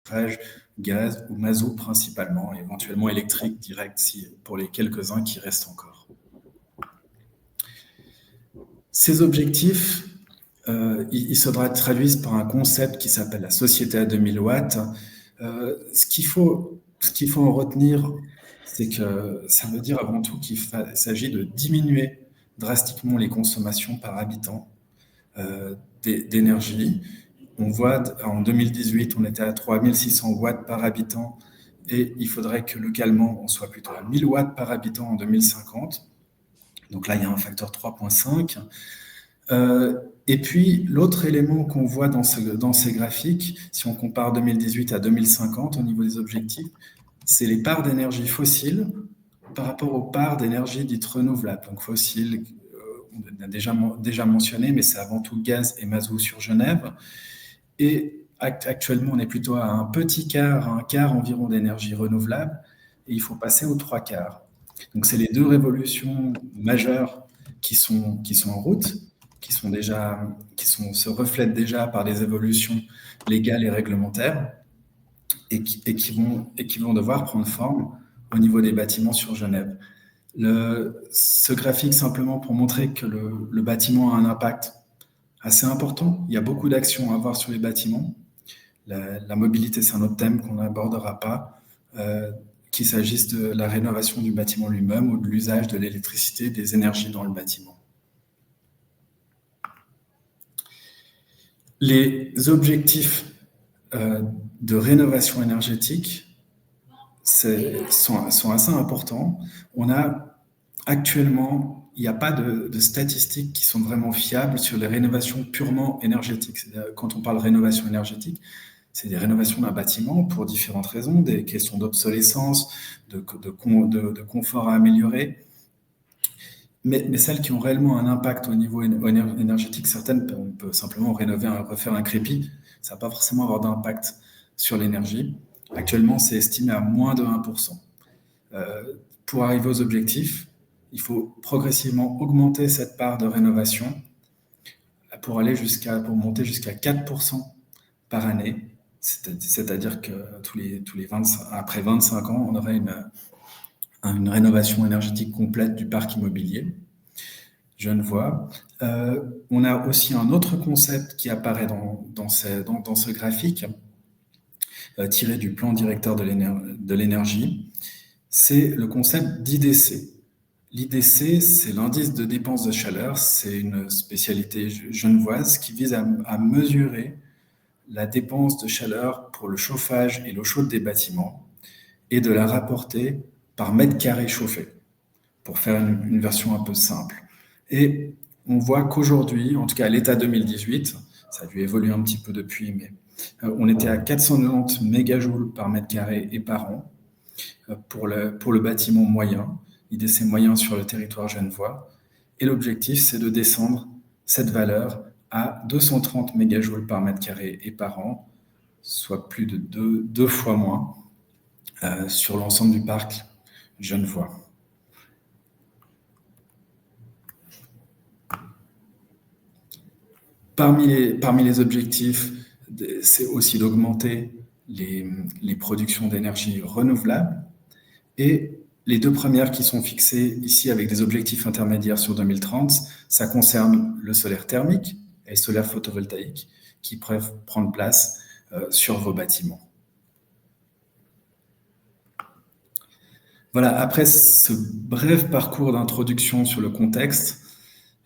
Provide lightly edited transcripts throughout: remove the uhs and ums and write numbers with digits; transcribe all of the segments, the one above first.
chauffage, gaz ou mazout principalement, éventuellement électrique direct pour les quelques-uns qui restent encore. Ces objectifs, ils se traduisent par un concept qui s'appelle la société à 2000 watts. Ce qu'il faut en retenir, c'est que ça veut dire avant tout qu'il s'agit de diminuer drastiquement les consommations par habitant d'énergie. On voit en 2018, on était à 3600 watts par habitant et il faudrait que localement, on soit plutôt à 1000 watts par habitant en 2050. Donc là, il y a un facteur 3,5. Et puis, l'autre élément qu'on voit dans ces graphiques, si on compare 2018 à 2050 au niveau des objectifs, c'est les parts d'énergie fossile par rapport aux parts d'énergie dites renouvelables. Donc fossiles, on a déjà mentionné, mais c'est avant tout gaz et mazout sur Genève. Et actuellement, on est plutôt à un petit quart, un quart environ d'énergie renouvelable, et il faut passer aux 3 quarts. Donc c'est les deux révolutions majeures qui sont en route, qui se reflètent déjà par des évolutions légales et réglementaires, et qui vont devoir prendre forme au niveau des bâtiments sur Genève. Ce graphique, simplement pour montrer que le bâtiment a un impact assez important. Il y a beaucoup d'actions à avoir sur les bâtiments. La mobilité, c'est un autre thème qu'on n'abordera pas, qu'il s'agisse de la rénovation du bâtiment lui-même ou de l'usage de l'électricité, des énergies dans le bâtiment. Les objectifs de rénovation énergétique sont assez importants. Actuellement, il n'y a pas de statistiques qui sont vraiment fiables sur les rénovations purement énergétiques. Quand on parle de rénovation énergétique, c'est des rénovations d'un bâtiment pour différentes raisons, des questions d'obsolescence, de confort à améliorer. Mais celles qui ont réellement un impact au niveau énergétique, certaines, on peut simplement refaire un crépi, ça ne va pas forcément avoir d'impact sur l'énergie. Actuellement, c'est estimé à moins de 1%. Pour arriver aux objectifs, il faut progressivement augmenter cette part de rénovation pour monter jusqu'à 4% par année. C'est-à-dire que après 25 ans, on aurait une rénovation énergétique complète du parc immobilier genevois. On a aussi un autre concept qui apparaît dans ce graphique, tiré du plan directeur de l'énergie. C'est le concept d'IDC. L'IDC, c'est l'indice de dépenses de chaleur. C'est une spécialité genevoise qui vise à mesurer la dépense de chaleur pour le chauffage et l'eau chaude des bâtiments et de la rapporter par mètre carré chauffé, pour faire une version un peu simple. Et on voit qu'aujourd'hui, en tout cas à l'état 2018, ça a dû évoluer un petit peu depuis, mais on était à 490 mégajoules par mètre carré et par an pour le bâtiment moyen, IDC moyen sur le territoire genevois. Et l'objectif, c'est de descendre cette valeur à 230 mégajoules par mètre carré et par an, soit plus de deux fois moins sur l'ensemble du parc genevois. Parmi les objectifs, c'est aussi d'augmenter les productions d'énergie renouvelable. Et les deux premières qui sont fixées ici avec des objectifs intermédiaires sur 2030, ça concerne le solaire thermique et le solaire photovoltaïque qui peuvent prendre place sur vos bâtiments. Voilà, après ce bref parcours d'introduction sur le contexte,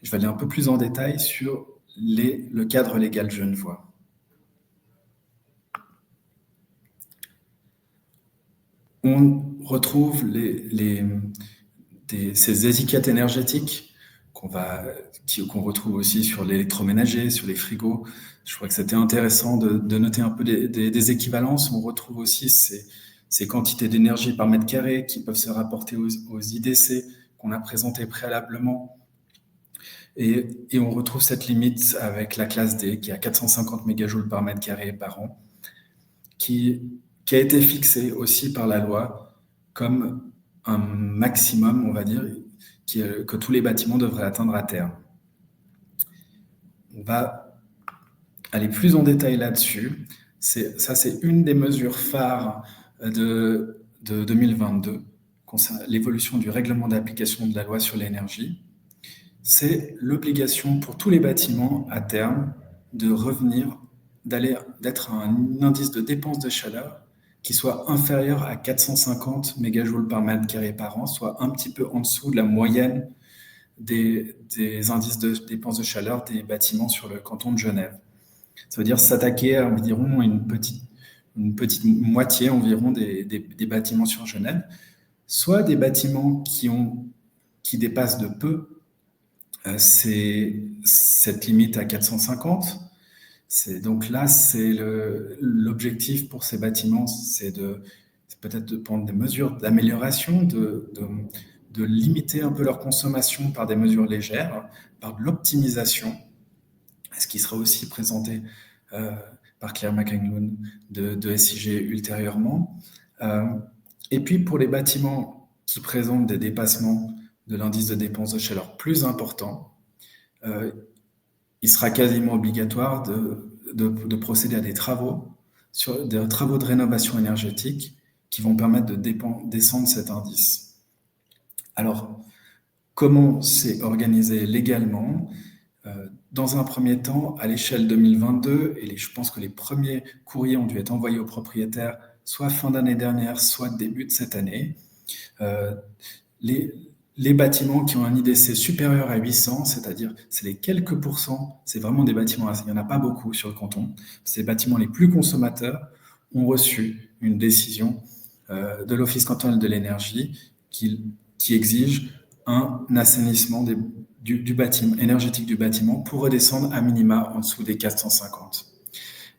je vais aller un peu plus en détail sur le cadre légal genevois. On retrouve ces étiquettes énergétiques qu'on retrouve aussi sur l'électroménager, sur les frigos. Je crois que c'était intéressant de noter un peu des équivalences. On retrouve aussi ces quantités d'énergie par mètre carré qui peuvent se rapporter aux IDC qu'on a présentés préalablement. Et on retrouve cette limite avec la classe D qui est à 450 mégajoules par mètre carré par an, qui a été fixée aussi par la loi comme un maximum, on va dire, que tous les bâtiments devraient atteindre à terme. On va aller plus en détail là-dessus. C'est une des mesures phares de 2022, concernant l'évolution du règlement d'application de la loi sur l'énergie. C'est l'obligation pour tous les bâtiments à terme de revenir, d'être à un indice de dépense de chaleur qui soit inférieur à 450 mégajoules par mètre carré par an, soit un petit peu en dessous de la moyenne des indices de dépense de chaleur des bâtiments sur le canton de Genève. Ça veut dire s'attaquer à environ une petite moitié environ des bâtiments sur Genève, soit des bâtiments qui dépassent de peu cette limite à 450. Donc là, c'est l'objectif pour ces bâtiments, c'est peut-être de prendre des mesures d'amélioration, de limiter un peu leur consommation par des mesures légères, par de l'optimisation, ce qui sera aussi présenté par Claire McEnroe de SIG ultérieurement. Et puis pour les bâtiments qui présentent des dépassements de l'indice de dépense de chaleur plus important, il sera quasiment obligatoire de procéder à des travaux de rénovation énergétique qui vont permettre de descendre cet indice. Alors, comment c'est organisé légalement ? Dans un premier temps, à l'échelle 2022, et je pense que les premiers courriers ont dû être envoyés aux propriétaires soit fin d'année dernière, soit début de cette année, les bâtiments qui ont un IDC supérieur à 800, c'est-à-dire c'est les quelques pourcents, c'est vraiment des bâtiments, il n'y en a pas beaucoup sur le canton, ces bâtiments les plus consommateurs ont reçu une décision de l'Office cantonal de l'énergie qui exige un assainissement du bâtiment, énergétique du bâtiment pour redescendre à minima en dessous des 450.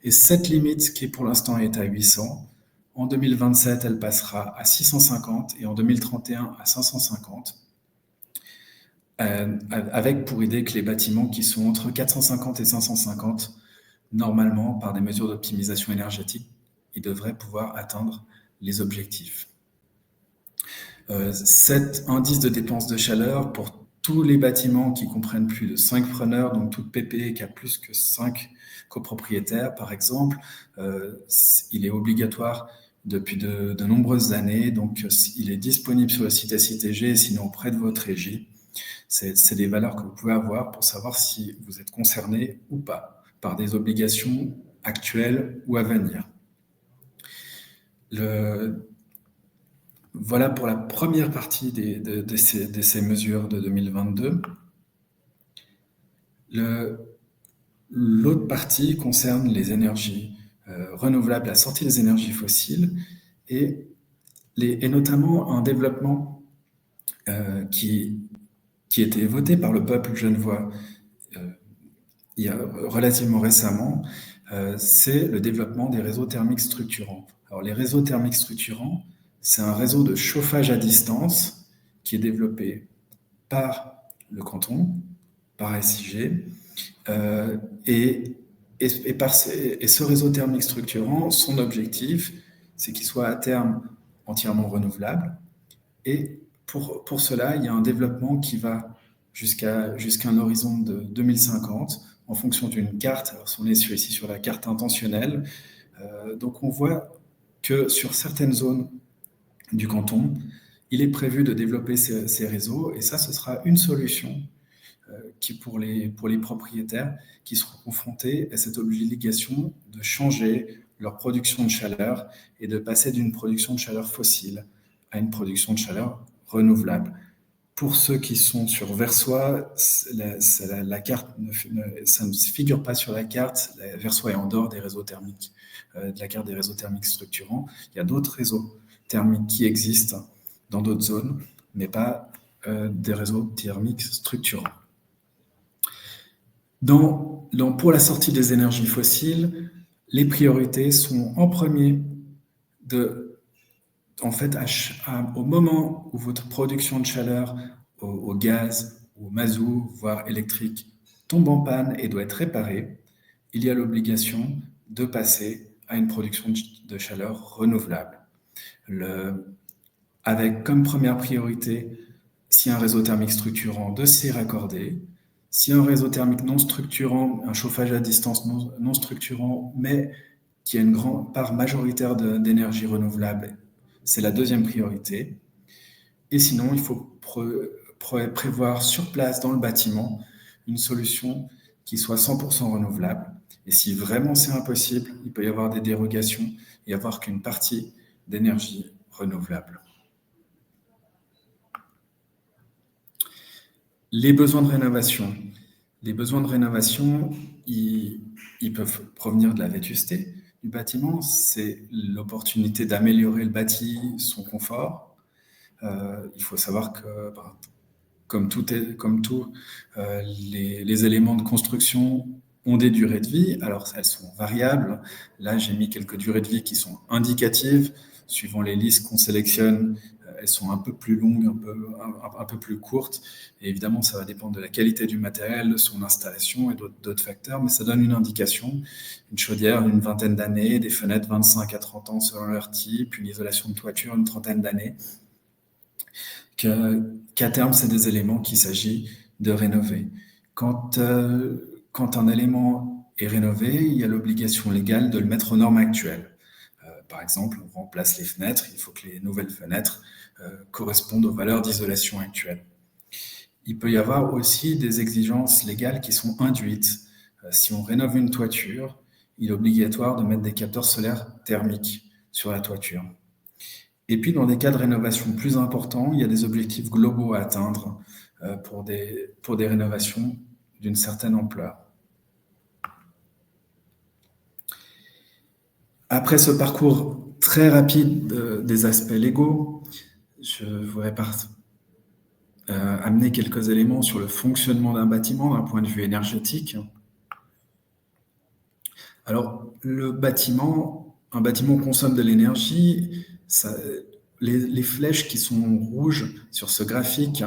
Et cette limite qui pour l'instant est à 800, en 2027 elle passera à 650 et en 2031 à 550. Avec pour idée que les bâtiments qui sont entre 450 et 550, normalement, par des mesures d'optimisation énergétique, ils devraient pouvoir atteindre les objectifs. Cet indice de dépense de chaleur, pour tous les bâtiments qui comprennent plus de 5 preneurs, donc toute PP qui a plus que 5 copropriétaires, par exemple, il est obligatoire depuis de nombreuses années, donc il est disponible sur le site SITG, sinon auprès de votre régie. C'est des valeurs que vous pouvez avoir pour savoir si vous êtes concerné ou pas par des obligations actuelles ou à venir. Voilà pour la première partie de ces mesures de 2022. L'autre partie concerne les énergies renouvelables, la sortie des énergies fossiles et notamment un développement qui était voté par le peuple genevois il y a relativement récemment, c'est le développement des réseaux thermiques structurants. Alors les réseaux thermiques structurants, c'est un réseau de chauffage à distance qui est développé par le canton, par SIG, et ce réseau thermique structurant, son objectif, c'est qu'il soit à terme entièrement renouvelable. Et pour cela, il y a un développement qui va jusqu'à un horizon de 2050 en fonction d'une carte. Alors, on est ici sur la carte intentionnelle. Donc, on voit que sur certaines zones du canton, il est prévu de développer ces réseaux. Et ça, ce sera une solution pour les propriétaires qui seront confrontés à cette obligation de changer leur production de chaleur et de passer d'une production de chaleur fossile à une production de chaleur renouvelable. Pour ceux qui sont sur Versoix, la carte ça ne se figure pas sur la carte. Versoix est en dehors des réseaux thermiques, de la carte des réseaux thermiques structurants. Il y a d'autres réseaux thermiques qui existent dans d'autres zones, mais pas des réseaux thermiques structurants. Pour la sortie des énergies fossiles, les priorités sont en premier au moment où votre production de chaleur au gaz, au mazout, voire électrique, tombe en panne et doit être réparée, il y a l'obligation de passer à une production de chaleur renouvelable. Avec comme première priorité, si un réseau thermique structurant, de s'y raccorder. Si un réseau thermique non structurant, un chauffage à distance non structurant, mais qu'il y a une grande part majoritaire d'énergie renouvelable. C'est la deuxième priorité. Et sinon, il faut prévoir sur place dans le bâtiment une solution qui soit 100% renouvelable. Et si vraiment c'est impossible, il peut y avoir des dérogations et avoir qu'une partie d'énergie renouvelable. Les besoins de rénovation. Les besoins de rénovation, ils peuvent provenir de la vétusté du bâtiment. C'est l'opportunité d'améliorer le bâti, son confort. Il faut savoir que, comme tout, les éléments de construction ont des durées de vie. Alors, elles sont variables. Là, j'ai mis quelques durées de vie qui sont indicatives. Suivant les listes qu'on sélectionne, elles sont un peu plus longues, un peu plus courtes. Et évidemment, ça va dépendre de la qualité du matériel, de son installation et d'autres facteurs, mais ça donne une indication. Une chaudière d'une vingtaine d'années, des fenêtres 25 à 30 ans selon leur type, une isolation de toiture une trentaine d'années. Qu'à terme, c'est des éléments qu'il s'agit de rénover. Quand un élément est rénové, il y a l'obligation légale de le mettre aux normes actuelles. Par exemple, on remplace les fenêtres, il faut que les nouvelles fenêtres correspondent aux valeurs d'isolation actuelles. Il peut y avoir aussi des exigences légales qui sont induites. Si on rénove une toiture, il est obligatoire de mettre des capteurs solaires thermiques sur la toiture. Et puis, dans des cas de rénovation plus importants, il y a des objectifs globaux à atteindre pour des rénovations d'une certaine ampleur. Après ce parcours très rapide des aspects légaux, je voudrais amener quelques éléments sur le fonctionnement d'un bâtiment d'un point de vue énergétique. Alors, un bâtiment consomme de l'énergie. Les flèches qui sont rouges sur ce graphique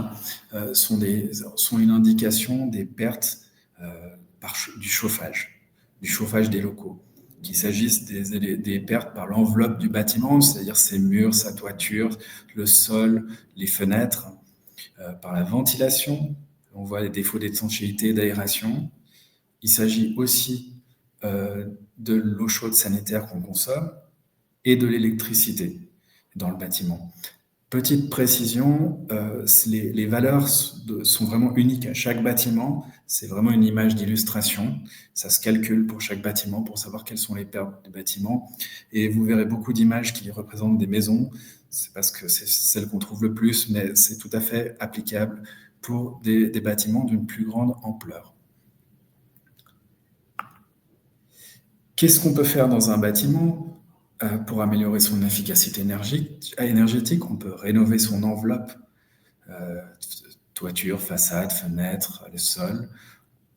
sont une indication des pertes du chauffage des locaux. Qu'il s'agisse des pertes par l'enveloppe du bâtiment, c'est-à-dire ses murs, sa toiture, le sol, les fenêtres, par la ventilation, on voit les défauts d'étanchéité, d'aération. Il s'agit aussi de l'eau chaude sanitaire qu'on consomme et de l'électricité dans le bâtiment. Petite précision, les valeurs sont vraiment uniques à chaque bâtiment. C'est vraiment une image d'illustration. Ça se calcule pour chaque bâtiment pour savoir quelles sont les pertes du bâtiment. Et vous verrez beaucoup d'images qui représentent des maisons. C'est parce que c'est celle qu'on trouve le plus, mais c'est tout à fait applicable pour des bâtiments d'une plus grande ampleur. Qu'est-ce qu'on peut faire dans un bâtiment pour améliorer son efficacité énergétique? On peut rénover son enveloppe, toiture, façade, fenêtre, le sol.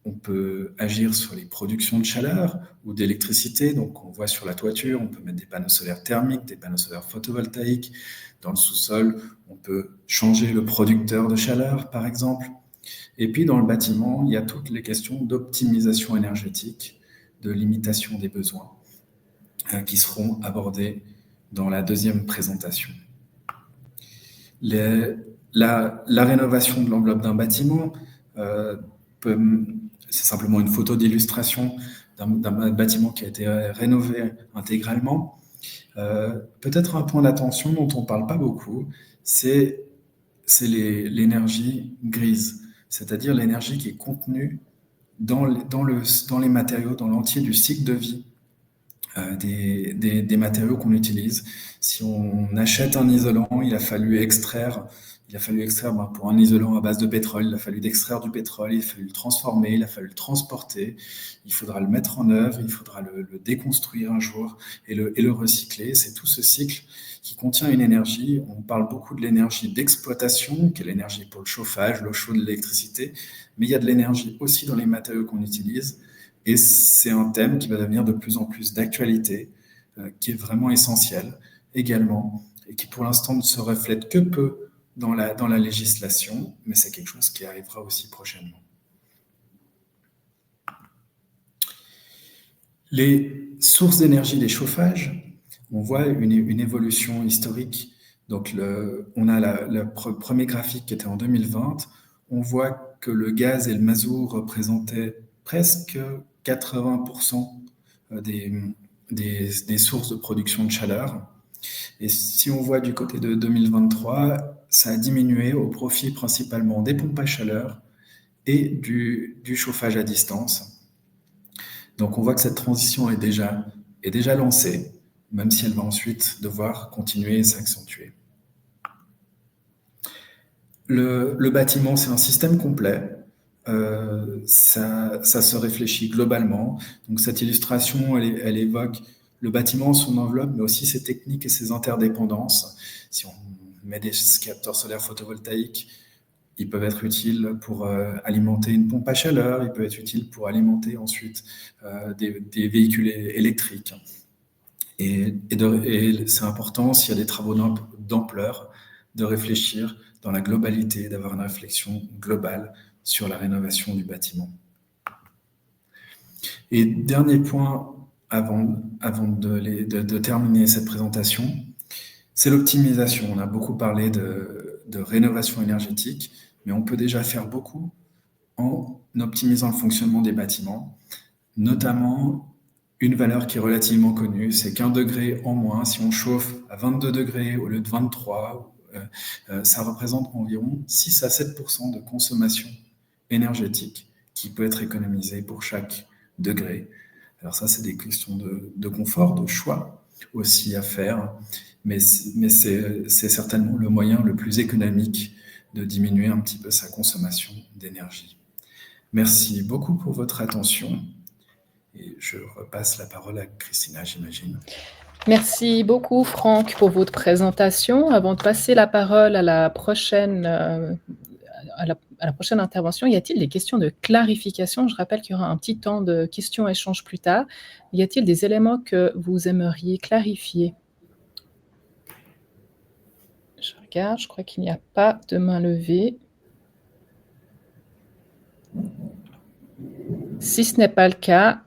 On peut agir sur les productions de chaleur ou d'électricité. Donc, on voit sur la toiture, on peut mettre des panneaux solaires thermiques, des panneaux solaires photovoltaïques. Dans le sous-sol, on peut changer le producteur de chaleur, par exemple. Et puis, dans le bâtiment, il y a toutes les questions d'optimisation énergétique, de limitation des besoins, qui seront abordées dans la deuxième présentation. La rénovation de l'enveloppe d'un bâtiment, c'est simplement une photo d'illustration d'un bâtiment qui a été rénové intégralement. Peut-être un point d'attention dont on ne parle pas beaucoup, c'est l'énergie grise, c'est-à-dire l'énergie qui est contenue dans les matériaux, dans l'entier du cycle de vie des matériaux qu'on utilise. Si on achète un isolant, il a fallu extraire pour un isolant à base de pétrole, il a fallu extraire du pétrole, il a fallu le transformer, il a fallu le transporter, il faudra le mettre en œuvre, il faudra le déconstruire un jour et le recycler. C'est tout ce cycle qui contient une énergie. On parle beaucoup de l'énergie d'exploitation, qui est l'énergie pour le chauffage, l'eau chaude, l'électricité, mais il y a de l'énergie aussi dans les matériaux qu'on utilise. Et c'est un thème qui va devenir de plus en plus d'actualité, qui est vraiment essentiel également, et qui pour l'instant ne se reflète que peu dans la législation, mais c'est quelque chose qui arrivera aussi prochainement. Les sources d'énergie des chauffages, on voit une évolution historique. Donc, on a le premier graphique qui était en 2020. On voit que le gaz et le mazout représentaient presque 80% des sources de production de chaleur. Et si on voit du côté de 2023, ça a diminué au profit principalement des pompes à chaleur et du chauffage à distance. Donc on voit que cette transition est déjà lancée, même si elle va ensuite devoir continuer et s'accentuer. Le bâtiment, c'est un système complet. Ça se réfléchit globalement. Donc cette illustration, elle évoque le bâtiment, son enveloppe, mais aussi ses techniques et ses interdépendances. Si on met des capteurs solaires photovoltaïques, ils peuvent être utiles pour alimenter une pompe à chaleur, ils peuvent être utiles pour alimenter ensuite des véhicules électriques. Et c'est important, s'il y a des travaux d'ampleur, de réfléchir dans la globalité, d'avoir une réflexion globale sur la rénovation du bâtiment. Et dernier point, avant de terminer cette présentation, c'est l'optimisation. On a beaucoup parlé de rénovation énergétique, mais on peut déjà faire beaucoup en optimisant le fonctionnement des bâtiments, notamment une valeur qui est relativement connue, c'est qu'1 degré en moins, si on chauffe à 22 degrés au lieu de 23, ça représente environ 6 à 7% de consommation énergétique qui peut être économisée pour chaque degré. Alors ça, c'est des questions de confort, de choix aussi à faire, mais c'est certainement le moyen le plus économique de diminuer un petit peu sa consommation d'énergie. Merci beaucoup pour votre attention. Et je repasse la parole à Christina, j'imagine. Merci beaucoup, Franck, pour votre présentation. Avant de passer la parole à la prochaine intervention, y a-t-il des questions de clarification? Je rappelle qu'il y aura un petit temps de questions-échanges plus tard. Y a-t-il des éléments que vous aimeriez clarifier? Je regarde, je crois qu'il n'y a pas de main levée. Si ce n'est pas le cas,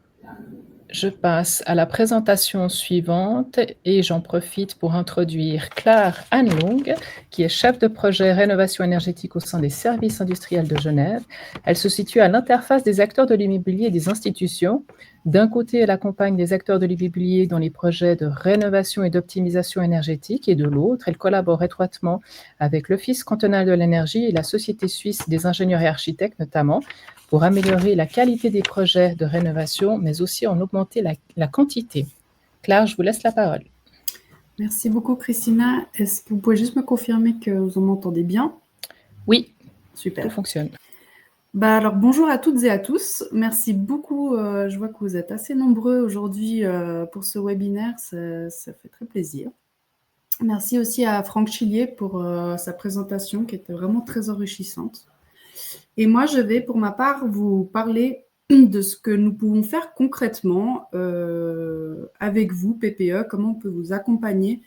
je passe à la présentation suivante et j'en profite pour introduire Claire Hanlung, qui est chef de projet rénovation énergétique au sein des services industriels de Genève. Elle se situe à l'interface des acteurs de l'immobilier et des institutions. D'un côté, elle accompagne les acteurs de l'immobilier dans les projets de rénovation et d'optimisation énergétique et de l'autre, elle collabore étroitement avec l'Office cantonal de l'énergie et la Société suisse des ingénieurs et architectes notamment, pour améliorer la qualité des projets de rénovation, mais aussi en augmenter la quantité. Claire, je vous laisse la parole. Merci beaucoup, Christina. Est-ce que vous pouvez juste me confirmer que vous m'entendez bien? Oui, super. Tout fonctionne. Alors, bonjour à toutes et à tous. Merci beaucoup. Je vois que vous êtes assez nombreux aujourd'hui pour ce webinaire. Ça fait très plaisir. Merci aussi à Franck Chillier pour sa présentation qui était vraiment très enrichissante. Et moi, je vais, pour ma part, vous parler de ce que nous pouvons faire concrètement avec vous, PPE, comment on peut vous accompagner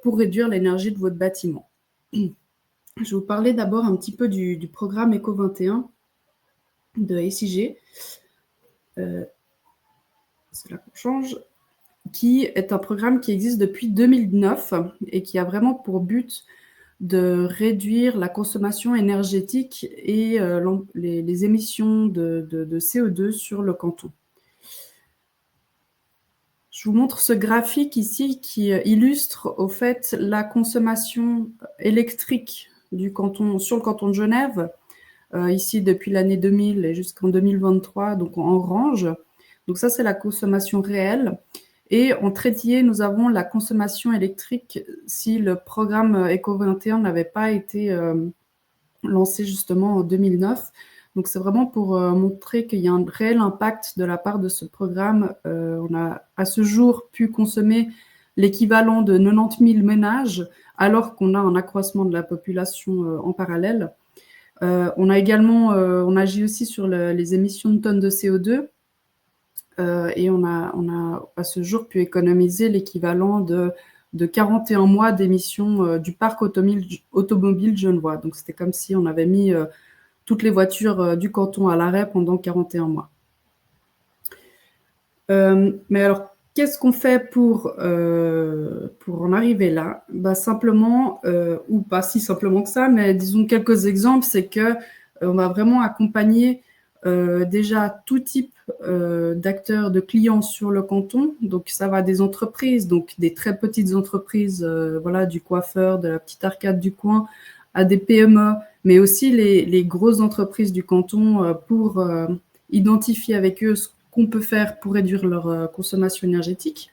pour réduire l'énergie de votre bâtiment. Je vais vous parler d'abord un petit peu du programme ECO21 de SIG. C'est là qu'on change. Qui est un programme qui existe depuis 2009 et qui a vraiment pour but de réduire la consommation énergétique et les émissions de CO2 sur le canton. Je vous montre ce graphique ici qui illustre au fait la consommation électrique du canton, sur le canton de Genève, ici depuis l'année 2000 et jusqu'en 2023, donc en orange. Donc ça, c'est la consommation réelle. Et en traitier, nous avons la consommation électrique si le programme ECO21 n'avait pas été lancé justement en 2009. Donc, c'est vraiment pour montrer qu'il y a un réel impact de la part de ce programme. On a à ce jour pu consommer l'équivalent de 90 000 ménages, alors qu'on a un accroissement de la population en parallèle. On a également, on agit aussi sur les émissions de tonnes de CO2. Et on a à ce jour pu économiser l'équivalent de 41 mois d'émissions du parc automobile genevois. Donc, c'était comme si on avait mis toutes les voitures du canton à l'arrêt pendant 41 mois. Mais alors, qu'est-ce qu'on fait pour en arriver là? Simplement, ou pas si simplement que ça, mais disons quelques exemples, c'est qu'on va vraiment accompagner déjà tout type d'acteurs, de clients sur le canton. Donc, ça va des entreprises, donc des très petites entreprises, voilà, du coiffeur, de la petite arcade du coin, à des PME, mais aussi les grosses entreprises du canton pour identifier avec eux ce qu'on peut faire pour réduire leur consommation énergétique.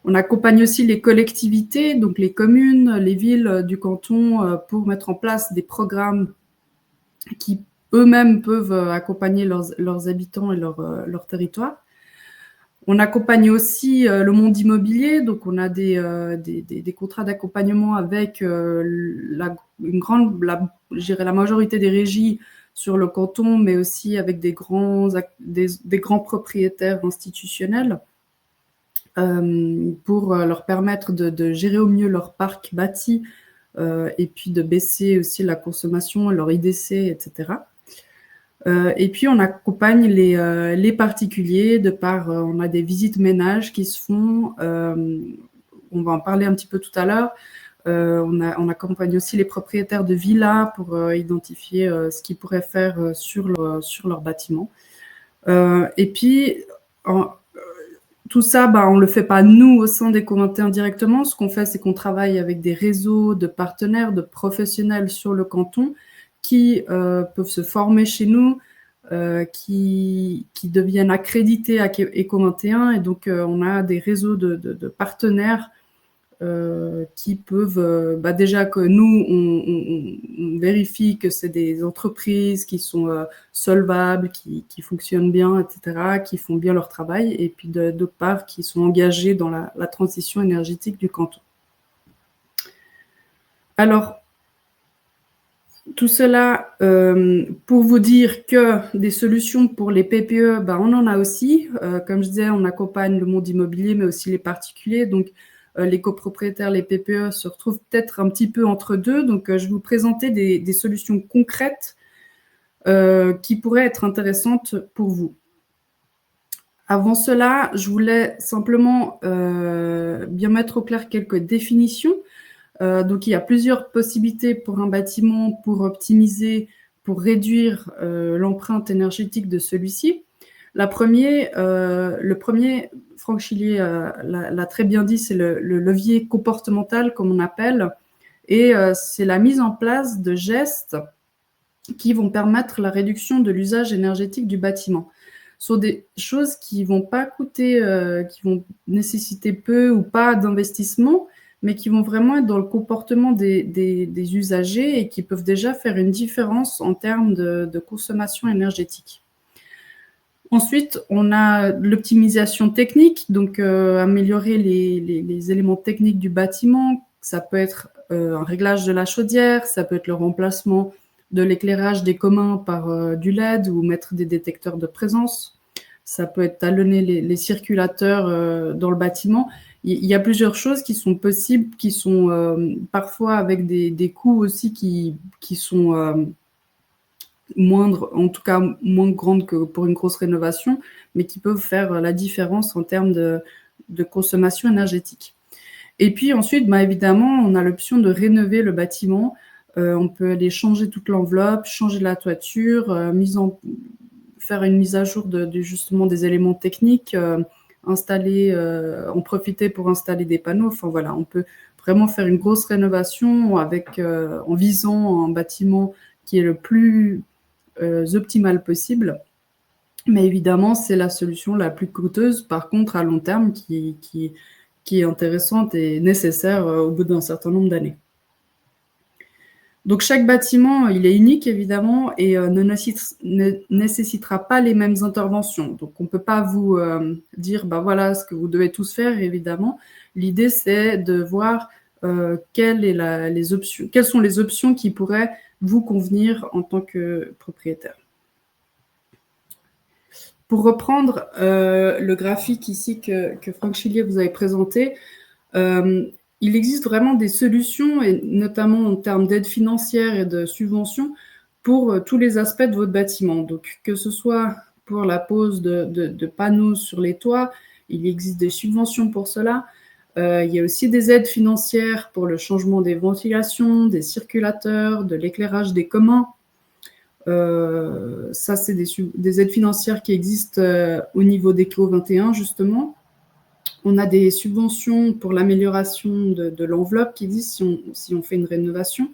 On accompagne aussi les collectivités, donc les communes, les villes du canton, pour mettre en place des programmes qui eux-mêmes peuvent accompagner leurs habitants et leur territoire. On accompagne aussi le monde immobilier, donc on a des contrats d'accompagnement avec la majorité des régies sur le canton, mais aussi avec des grands propriétaires institutionnels pour leur permettre de gérer au mieux leur parc bâti et puis de baisser aussi la consommation, leur IDC, etc. Et puis, on accompagne les particuliers de par, on a des visites ménages qui se font, on va en parler un petit peu tout à l'heure. On accompagne aussi les propriétaires de villas pour identifier ce qu'ils pourraient faire sur leur bâtiment. Et puis, tout ça, on ne le fait pas nous au sein d'Eco21 directement. Ce qu'on fait, c'est qu'on travaille avec des réseaux de partenaires, de professionnels sur le canton qui peuvent se former chez nous, qui deviennent accrédités à Eco21. Et donc, on a des réseaux de partenaires qui peuvent, déjà que nous, on vérifie que c'est des entreprises qui sont solvables, qui fonctionnent bien, etc., qui font bien leur travail, et puis d'autre part, qui sont engagés dans la transition énergétique du canton. Alors, tout cela pour vous dire que des solutions pour les PPE, on en a aussi. Comme je disais, on accompagne le monde immobilier, mais aussi les particuliers. Donc, les copropriétaires, les PPE se retrouvent peut-être un petit peu entre deux. Donc, je vais vous présenter des solutions concrètes qui pourraient être intéressantes pour vous. Avant cela, je voulais simplement bien mettre au clair quelques définitions. Donc, il y a plusieurs possibilités pour un bâtiment pour optimiser, pour réduire l'empreinte énergétique de celui-ci. Le premier, Franck Chillier l'a très bien dit, c'est le levier comportemental, comme on appelle, et c'est la mise en place de gestes qui vont permettre la réduction de l'usage énergétique du bâtiment. Ce sont des choses qui vont pas coûter, qui vont nécessiter peu ou pas d'investissement, mais qui vont vraiment être dans le comportement des usagers et qui peuvent déjà faire une différence en termes de consommation énergétique. Ensuite, on a l'optimisation technique, donc améliorer les éléments techniques du bâtiment. Ça peut être un réglage de la chaudière, ça peut être le remplacement de l'éclairage des communs par du LED ou mettre des détecteurs de présence. Ça peut être talonner les circulateurs dans le bâtiment. Il y a plusieurs choses qui sont possibles, qui sont parfois avec des coûts aussi qui sont moindres, en tout cas moins grandes que pour une grosse rénovation, mais qui peuvent faire la différence en termes de consommation énergétique. Et puis ensuite, évidemment, on a l'option de rénover le bâtiment. On peut aller changer toute l'enveloppe, changer la toiture, faire une mise à jour justement des éléments techniques, en profiter pour installer des panneaux. Enfin voilà, on peut vraiment faire une grosse rénovation en visant un bâtiment qui est le plus optimal possible. Mais évidemment, c'est la solution la plus coûteuse, par contre, à long terme, qui est intéressante et nécessaire au bout d'un certain nombre d'années. Donc, chaque bâtiment, il est unique, évidemment, et ne nécessitera pas les mêmes interventions. Donc, on ne peut pas vous dire, voilà ce que vous devez tous faire, évidemment. L'idée, c'est de voir quelles sont les options qui pourraient vous convenir en tant que propriétaire. Pour reprendre le graphique ici que Franck Chillier vous avait présenté, il existe vraiment des solutions, et notamment en termes d'aide financière et de subventions, pour tous les aspects de votre bâtiment. Donc, que ce soit pour la pose de panneaux sur les toits, il existe des subventions pour cela. Il y a aussi des aides financières pour le changement des ventilations, des circulateurs, de l'éclairage des communs. Ça, c'est des aides financières qui existent au niveau d'Eco21, justement. On a des subventions pour l'amélioration de l'enveloppe qui existent si on fait une rénovation.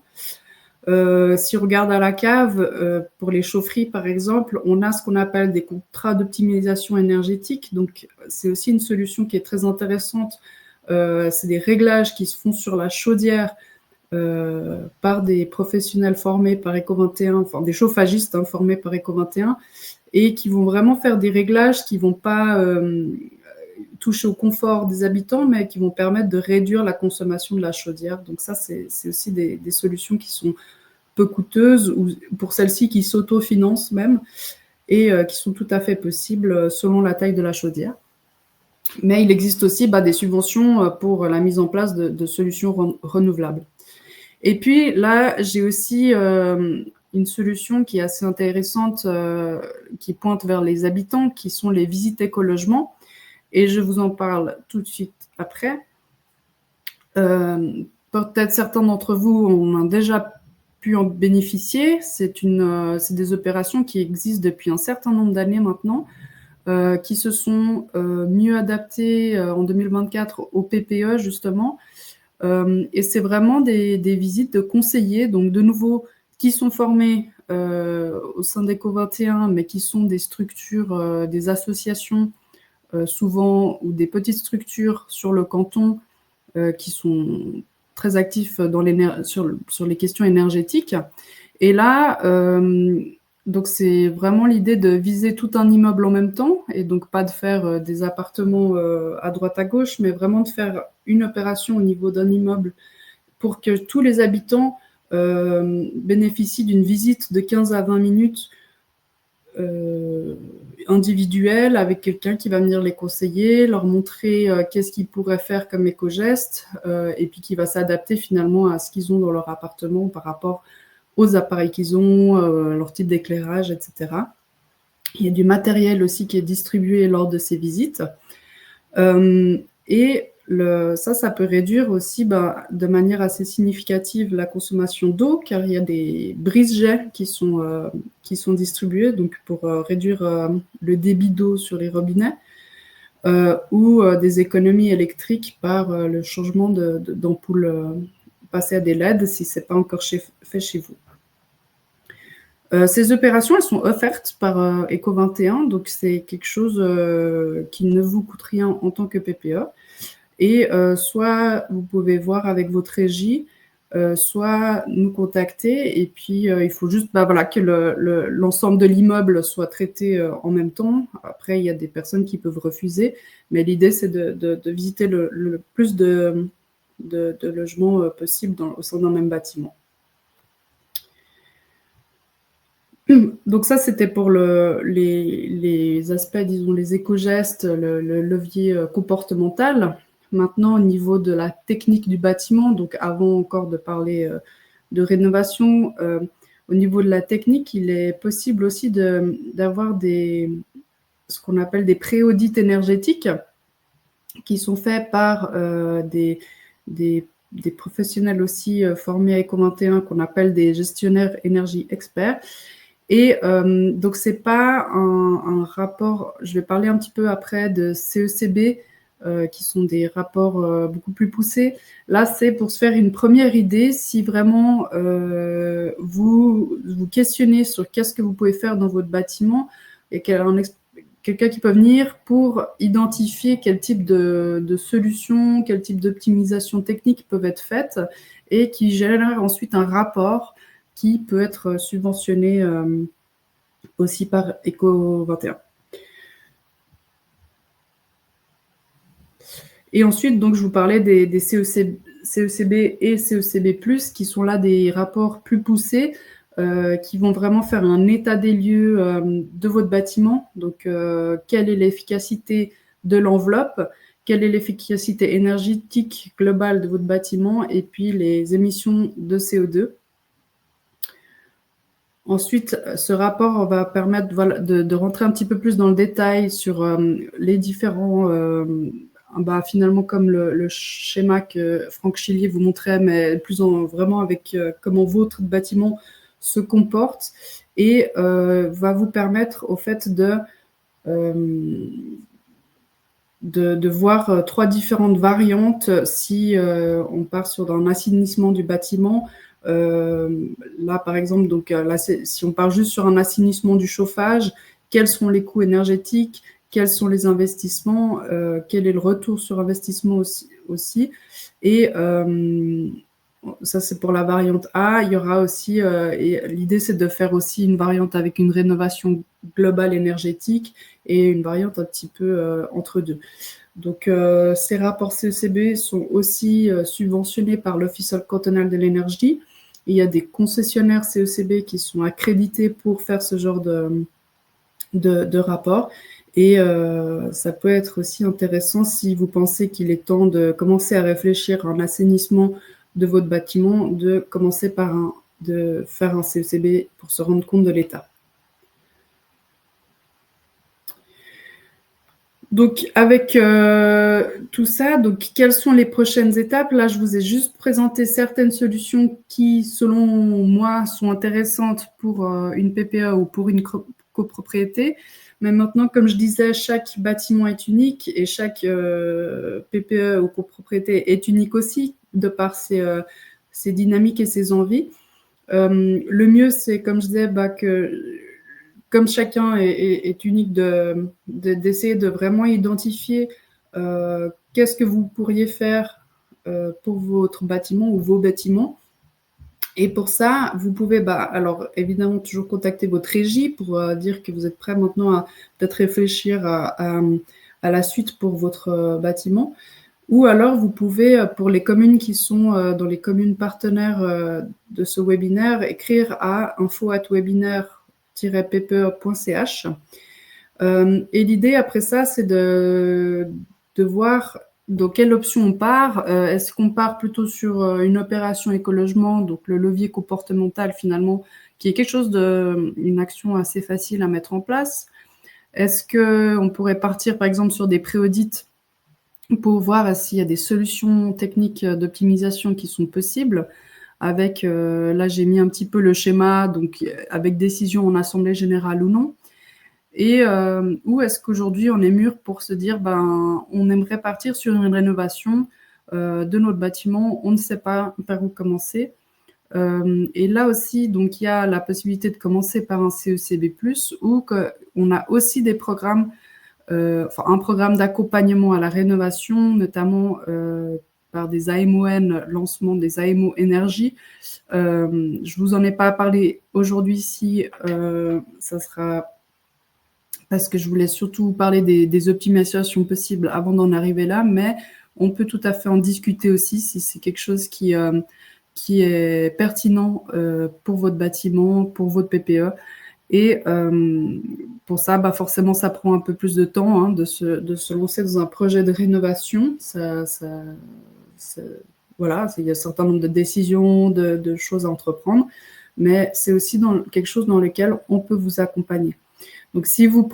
Si on regarde à la cave, pour les chaufferies, par exemple, on a ce qu'on appelle des contrats d'optimisation énergétique. Donc, c'est aussi une solution qui est très intéressante. C'est des réglages qui se font sur la chaudière par des professionnels formés par Eco21, enfin des chauffagistes formés par Eco21, et qui vont vraiment faire des réglages qui ne vont pas toucher au confort des habitants, mais qui vont permettre de réduire la consommation de la chaudière. Donc ça, c'est aussi des solutions qui sont peu coûteuses, ou pour celles-ci qui s'autofinancent même, et qui sont tout à fait possibles selon la taille de la chaudière. Mais il existe aussi des subventions pour la mise en place de solutions renouvelables. Et puis là, j'ai aussi une solution qui est assez intéressante, qui pointe vers les habitants, qui sont les visites écologement. Et je vous en parle tout de suite après. Peut-être certains d'entre vous ont déjà pu en bénéficier. C'est des opérations qui existent depuis un certain nombre d'années maintenant, qui se sont mieux adaptées en 2024 au PPE, justement. Et c'est vraiment des visites de conseillers, donc de nouveau, qui sont formés au sein d'Eco21, mais qui sont des structures, des associations, souvent, ou des petites structures sur le canton qui sont très actifs sur les questions énergétiques. Et là, donc c'est vraiment l'idée de viser tout un immeuble en même temps, et donc pas de faire des appartements à droite à gauche, mais vraiment de faire une opération au niveau d'un immeuble pour que tous les habitants bénéficient d'une visite de 15 à 20 minutes individuelle, avec quelqu'un qui va venir les conseiller, leur montrer qu'est-ce qu'ils pourraient faire comme éco-gestes, et puis qui va s'adapter finalement à ce qu'ils ont dans leur appartement par rapport aux appareils qu'ils ont, leur type d'éclairage, etc. Il y a du matériel aussi qui est distribué lors de ces visites. Et ça peut réduire aussi de manière assez significative la consommation d'eau, car il y a des brise-jets qui sont distribués, donc pour réduire le débit d'eau sur les robinets, ou des économies électriques par le changement d'ampoule passer à des LED si ce n'est pas encore fait chez vous. Ces opérations, elles sont offertes par Eco21, donc c'est quelque chose qui ne vous coûte rien en tant que PPE. Et soit vous pouvez voir avec votre régie, soit nous contacter, et puis il faut juste que l'ensemble de l'immeuble soit traité en même temps. Après, il y a des personnes qui peuvent refuser, mais l'idée, c'est de visiter le plus de logements possible au sein d'un même bâtiment. Donc ça, c'était pour les aspects, disons, les éco-gestes, le levier comportemental. Maintenant, au niveau de la technique du bâtiment, donc avant encore de parler de rénovation, au niveau de la technique, il est possible aussi d'avoir ce qu'on appelle des pré-audits énergétiques qui sont faits par des professionnels aussi formés à Eco21 qu'on appelle des gestionnaires énergie experts. Et donc, ce n'est pas un rapport, je vais parler un petit peu après de CECB, qui sont des rapports beaucoup plus poussés. Là, c'est pour se faire une première idée si vraiment vous questionnez sur qu'est-ce que vous pouvez faire dans votre bâtiment, et quelqu'un qui peut venir pour identifier quel type de solutions, quel type d'optimisation technique peuvent être faites, et qui génère ensuite un rapport qui peut être subventionné aussi par Eco21. Et ensuite, donc, je vous parlais des CECB et CECB+, qui sont là des rapports plus poussés, qui vont vraiment faire un état des lieux de votre bâtiment. Donc, quelle est l'efficacité de l'enveloppe, quelle est l'efficacité énergétique globale de votre bâtiment, et puis les émissions de CO2. Ensuite, ce rapport va permettre de rentrer un petit peu plus dans le détail sur les différents, finalement comme le schéma que Franck Chillier vous montrait, mais vraiment avec comment votre bâtiment se comporte et va vous permettre au fait de voir 3 différentes variantes si on part sur un assainissement du bâtiment. Là, par exemple, donc, là, si on part juste sur un assainissement du chauffage, quels sont les coûts énergétiques, quels sont les investissements, quel est le retour sur investissement aussi. Et ça, c'est pour la variante A. Il y aura aussi, et l'idée, c'est de faire aussi une variante avec une rénovation globale énergétique et une variante un petit peu entre deux. Donc, ces rapports CECB sont aussi subventionnés par l'Office cantonal de l'énergie. Il y a des concessionnaires CECB qui sont accrédités pour faire ce genre de rapport. Et ça peut être aussi intéressant si vous pensez qu'il est temps de commencer à réfléchir à un assainissement de votre bâtiment, de commencer par de faire un CECB pour se rendre compte de l'état. Donc, avec tout ça, donc, quelles sont les prochaines étapes? Là, je vous ai juste présenté certaines solutions qui, selon moi, sont intéressantes pour une PPE ou pour une copropriété. Mais maintenant, comme je disais, chaque bâtiment est unique et chaque PPE ou copropriété est unique aussi, de par ses dynamiques et ses envies. Le mieux, c'est, comme je disais, que comme chacun est unique, d'essayer de vraiment identifier qu'est-ce que vous pourriez faire pour votre bâtiment ou vos bâtiments. Et pour ça, vous pouvez, alors évidemment, toujours contacter votre régie pour dire que vous êtes prêt maintenant à peut-être réfléchir à la suite pour votre bâtiment. Ou alors, vous pouvez, pour les communes qui sont dans les communes partenaires de ce webinaire, écrire à info@webinaire-ppe.ch. Et l'idée, après ça, c'est de voir dans quelle option on part. Est-ce qu'on part plutôt sur une opération écologement, donc le levier comportemental finalement, qui est quelque chose une action assez facile à mettre en place? Est-ce qu'on pourrait partir par exemple sur des pré-audits pour voir s'il y a des solutions techniques d'optimisation qui sont possibles avec, là j'ai mis un petit peu le schéma, donc avec décision en assemblée générale ou non. Et où est-ce qu'aujourd'hui on est mûr pour se dire on aimerait partir sur une rénovation de notre bâtiment, on ne sait pas par où commencer. Et là aussi, donc il y a la possibilité de commencer par un CECB+, ou qu'on a aussi des programmes, un programme d'accompagnement à la rénovation, notamment par des AMON, lancement des AMO énergie. Je vous en ai pas parlé aujourd'hui, ça sera parce que je voulais surtout parler des optimisations possibles avant d'en arriver là, mais on peut tout à fait en discuter aussi si c'est quelque chose qui est pertinent pour votre bâtiment, pour votre PPE. Et pour ça, forcément, ça prend un peu plus de temps de se lancer dans un projet de rénovation. Voilà, il y a un certain nombre de décisions, de choses à entreprendre, mais c'est aussi quelque chose dans lequel on peut vous accompagner. Donc, si vous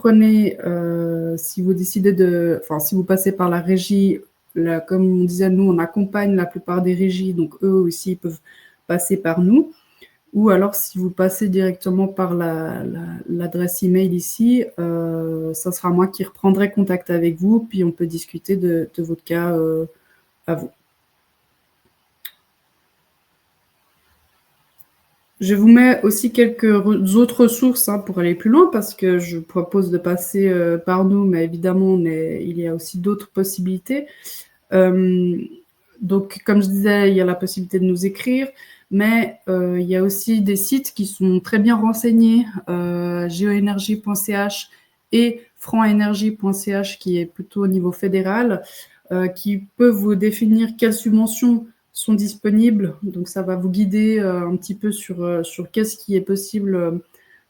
décidez si vous passez par la régie, comme on disait, nous, on accompagne la plupart des régies, donc eux aussi peuvent passer par nous. Ou alors, si vous passez directement par l'adresse email ici, ça sera moi qui reprendrai contact avec vous, puis on peut discuter de votre cas à vous. Je vous mets aussi quelques autres ressources pour aller plus loin, parce que je propose de passer par nous, mais évidemment, il y a aussi d'autres possibilités. Donc, comme je disais, il y a la possibilité de nous écrire, mais il y a aussi des sites qui sont très bien renseignés, geoénergie.ch et francenergie.ch, qui est plutôt au niveau fédéral, qui peuvent vous définir quelles subventions sont disponibles. Donc, ça va vous guider un petit peu sur qu'est-ce qui est possible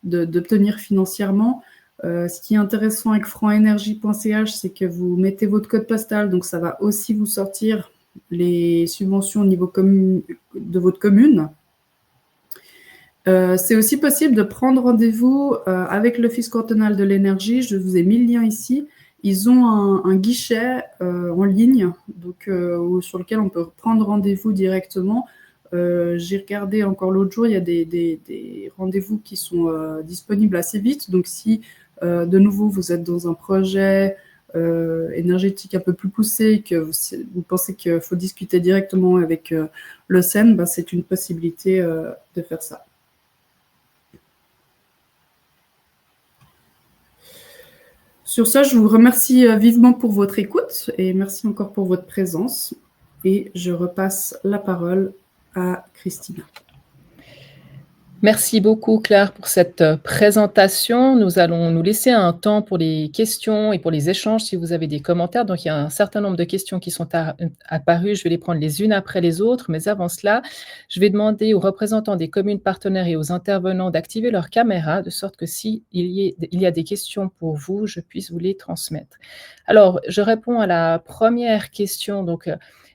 d'obtenir financièrement. Ce qui est intéressant avec francenergie.ch, c'est que vous mettez votre code postal, donc ça va aussi vous sortir les subventions au niveau de votre commune. C'est aussi possible de prendre rendez-vous avec l'Office cantonal de l'énergie. Je vous ai mis le lien ici. Ils ont un guichet en ligne, donc sur lequel on peut prendre rendez-vous directement J'ai regardé encore l'autre jour, il y a des rendez-vous qui sont disponibles assez vite. Donc, si de nouveau vous êtes dans un projet énergétique un peu plus poussé, que vous pensez qu'il faut discuter directement avec le SEN, ben, c'est une possibilité de faire ça. Sur ça, je vous remercie vivement pour votre écoute et merci encore pour votre présence. Et je repasse la parole à Christina. Merci beaucoup Claire pour cette présentation. Nous allons nous laisser un temps pour les questions et pour les échanges si vous avez des commentaires. Donc il y a un certain nombre de questions qui sont apparues. Je vais les prendre les unes après les autres. Mais avant cela, je vais demander aux représentants des communes partenaires et aux intervenants d'activer leur caméra de sorte que s'il y a des questions pour vous, je puisse vous les transmettre. Alors, je réponds à la première question. Donc,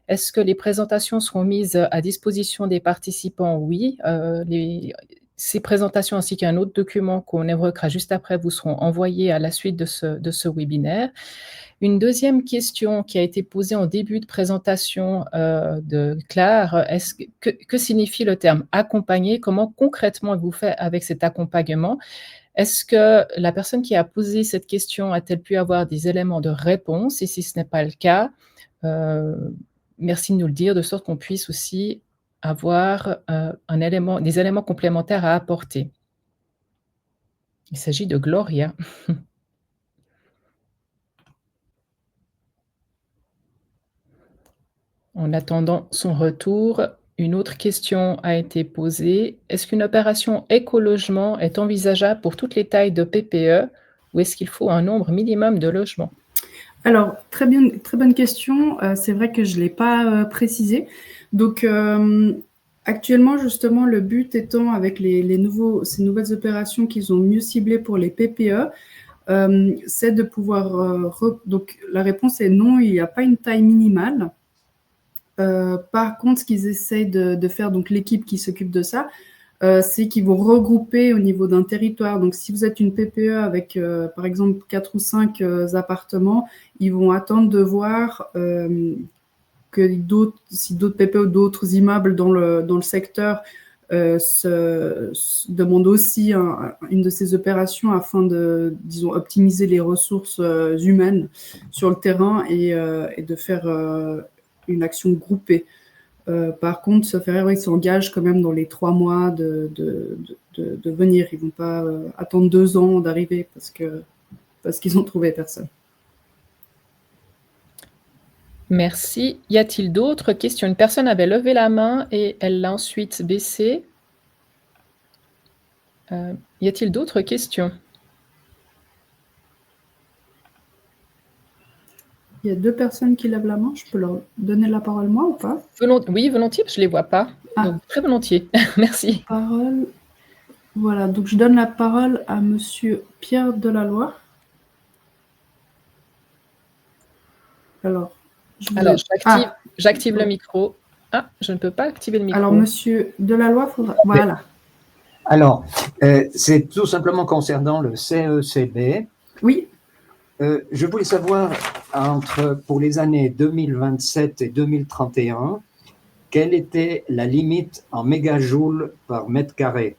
est-ce que les présentations seront mises à disposition des participants? Oui. Ces présentations ainsi qu'un autre document qu'on évoquera juste après vous seront envoyés à la suite de ce webinaire. Une deuxième question qui a été posée en début de présentation de Claire, que signifie le terme accompagner? Comment concrètement vous faites avec cet accompagnement? Est-ce que la personne qui a posé cette question a-t-elle pu avoir des éléments de réponse? Et si ce n'est pas le cas, merci de nous le dire, de sorte qu'on puisse aussi avoir des éléments complémentaires à apporter. Il s'agit de Gloria. En attendant son retour, une autre question a été posée. Est-ce qu'une opération éco-logement est envisageable pour toutes les tailles de PPE ou est-ce qu'il faut un nombre minimum de logements? Alors, très bonne question. C'est vrai que je ne l'ai pas précisé. Donc, actuellement, justement, le but étant avec ces nouvelles opérations qu'ils ont mieux ciblées pour les PPE, c'est de pouvoir... Donc, la réponse est non, il n'y a pas une taille minimale. Par contre, ce qu'ils essayent de faire, donc l'équipe qui s'occupe de ça, c'est qu'ils vont regrouper au niveau d'un territoire. Donc, si vous êtes une PPE avec, par exemple, 4 ou 5 appartements, ils vont attendre de voir si d'autres PPE ou d'autres immeubles dans le secteur se demandent aussi une de ces opérations afin de, disons, optimiser les ressources humaines sur le terrain et de faire une action groupée. Par contre, sauf erreur, ils s'engagent quand même dans les 3 mois de venir. Ils ne vont pas attendre 2 ans d'arriver parce qu'ils ont trouvé personne. Merci. Y a-t-il d'autres questions? Une personne avait levé la main et elle l'a ensuite baissée. Y a-t-il d'autres questions? Il y a 2 personnes qui lèvent la main. Je peux leur donner la parole, moi, ou pas? Oui, volontiers, parce que je ne les vois pas. Donc, très volontiers. Merci. Parole. Voilà, donc je donne la parole à Monsieur Pierre Delalloy. Alors, j'active le micro. Ah, je ne peux pas activer le micro. Alors, Monsieur Delalloy, faudra... Voilà. Alors, c'est tout simplement concernant le CECB. Oui. Je voulais savoir, pour les années 2027 et 2031, quelle était la limite en mégajoules par mètre carré?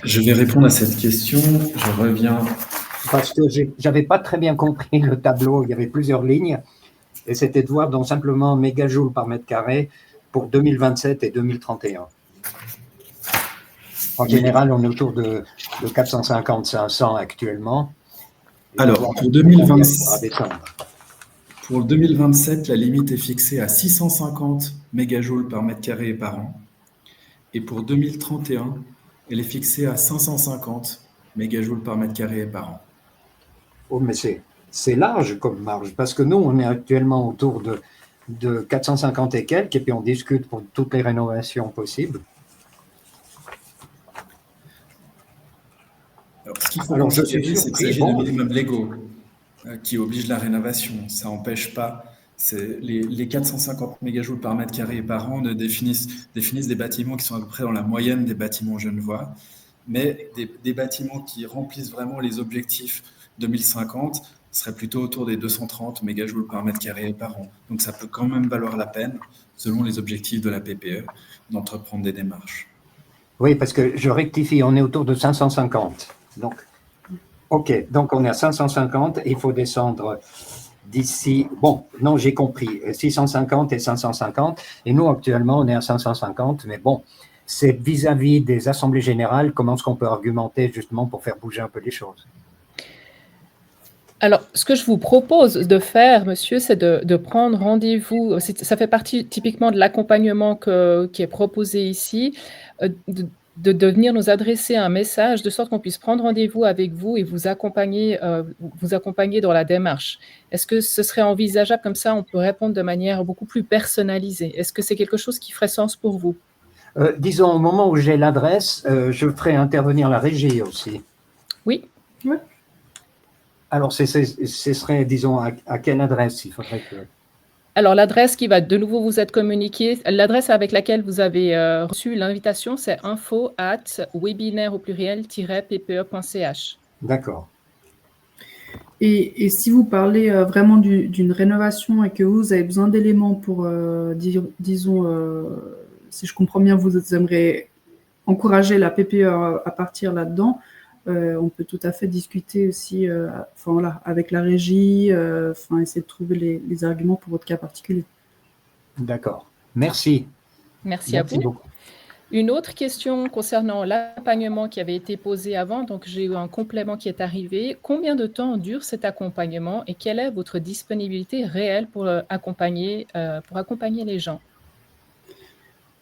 Je vais répondre à cette question. Je reviens. Parce que je n'avais pas très bien compris le tableau. Il y avait plusieurs lignes. Et c'était de voir donc simplement mégajoules par mètre carré pour 2027 et 2031. En général, on est autour de 450-500 actuellement. Alors, pour 2027, la limite est fixée à 650 mégajoules par mètre carré et par an. Et pour 2031, elle est fixée à 550 mégajoules par mètre carré et par an. Oh, mais c'est large comme marge, parce que nous, on est actuellement autour de 450 et quelques, et puis on discute pour toutes les rénovations possibles. Alors, ce qu'il faut considérer, c'est qu'il s'agit de minimums légaux qui obligent la rénovation. Ça n'empêche pas. Les 450 mégajoules par mètre carré par an définissent des bâtiments qui sont à peu près dans la moyenne des bâtiments genevois, mais des bâtiments qui remplissent vraiment les objectifs 2050, serait plutôt autour des 230 mégajoules par mètre carré par an. Donc ça peut quand même valoir la peine, selon les objectifs de la PPE, d'entreprendre des démarches. Oui, parce que je rectifie, on est autour de 550. Donc, OK, donc on est à 550, il faut descendre d'ici, bon, non, j'ai compris, 650 et 550, et nous actuellement on est à 550, mais bon, c'est vis-à-vis des assemblées générales, comment est-ce qu'on peut argumenter justement pour faire bouger un peu les choses? Alors, ce que je vous propose de faire, monsieur, c'est de prendre rendez-vous. Ça fait partie typiquement de l'accompagnement qui est proposé ici, de venir nous adresser un message de sorte qu'on puisse prendre rendez-vous avec vous et vous accompagner dans la démarche. Est-ce que ce serait envisageable comme ça, on peut répondre de manière beaucoup plus personnalisée? Est-ce que c'est quelque chose qui ferait sens pour vous? Disons, au moment où j'ai l'adresse, je ferai intervenir la régie aussi. Oui. Oui. Alors, ce serait, disons, à quelle adresse il faudrait que... Alors, l'adresse qui va de nouveau vous être communiquée, l'adresse avec laquelle vous avez reçu l'invitation, c'est info@webinaire au pluriel-ppe.ch. D'accord. Et si vous parlez vraiment d'une rénovation et que vous avez besoin d'éléments pour, disons, si je comprends bien, vous aimeriez encourager la PPE à partir là-dedans, on peut tout à fait discuter aussi voilà, avec la régie, essayer de trouver les arguments pour votre cas particulier. D'accord. Merci. Merci à vous. Beaucoup. Une autre question concernant l'accompagnement qui avait été posée avant, donc j'ai eu un complément qui est arrivé. Combien de temps dure cet accompagnement et quelle est votre disponibilité réelle pour accompagner les gens?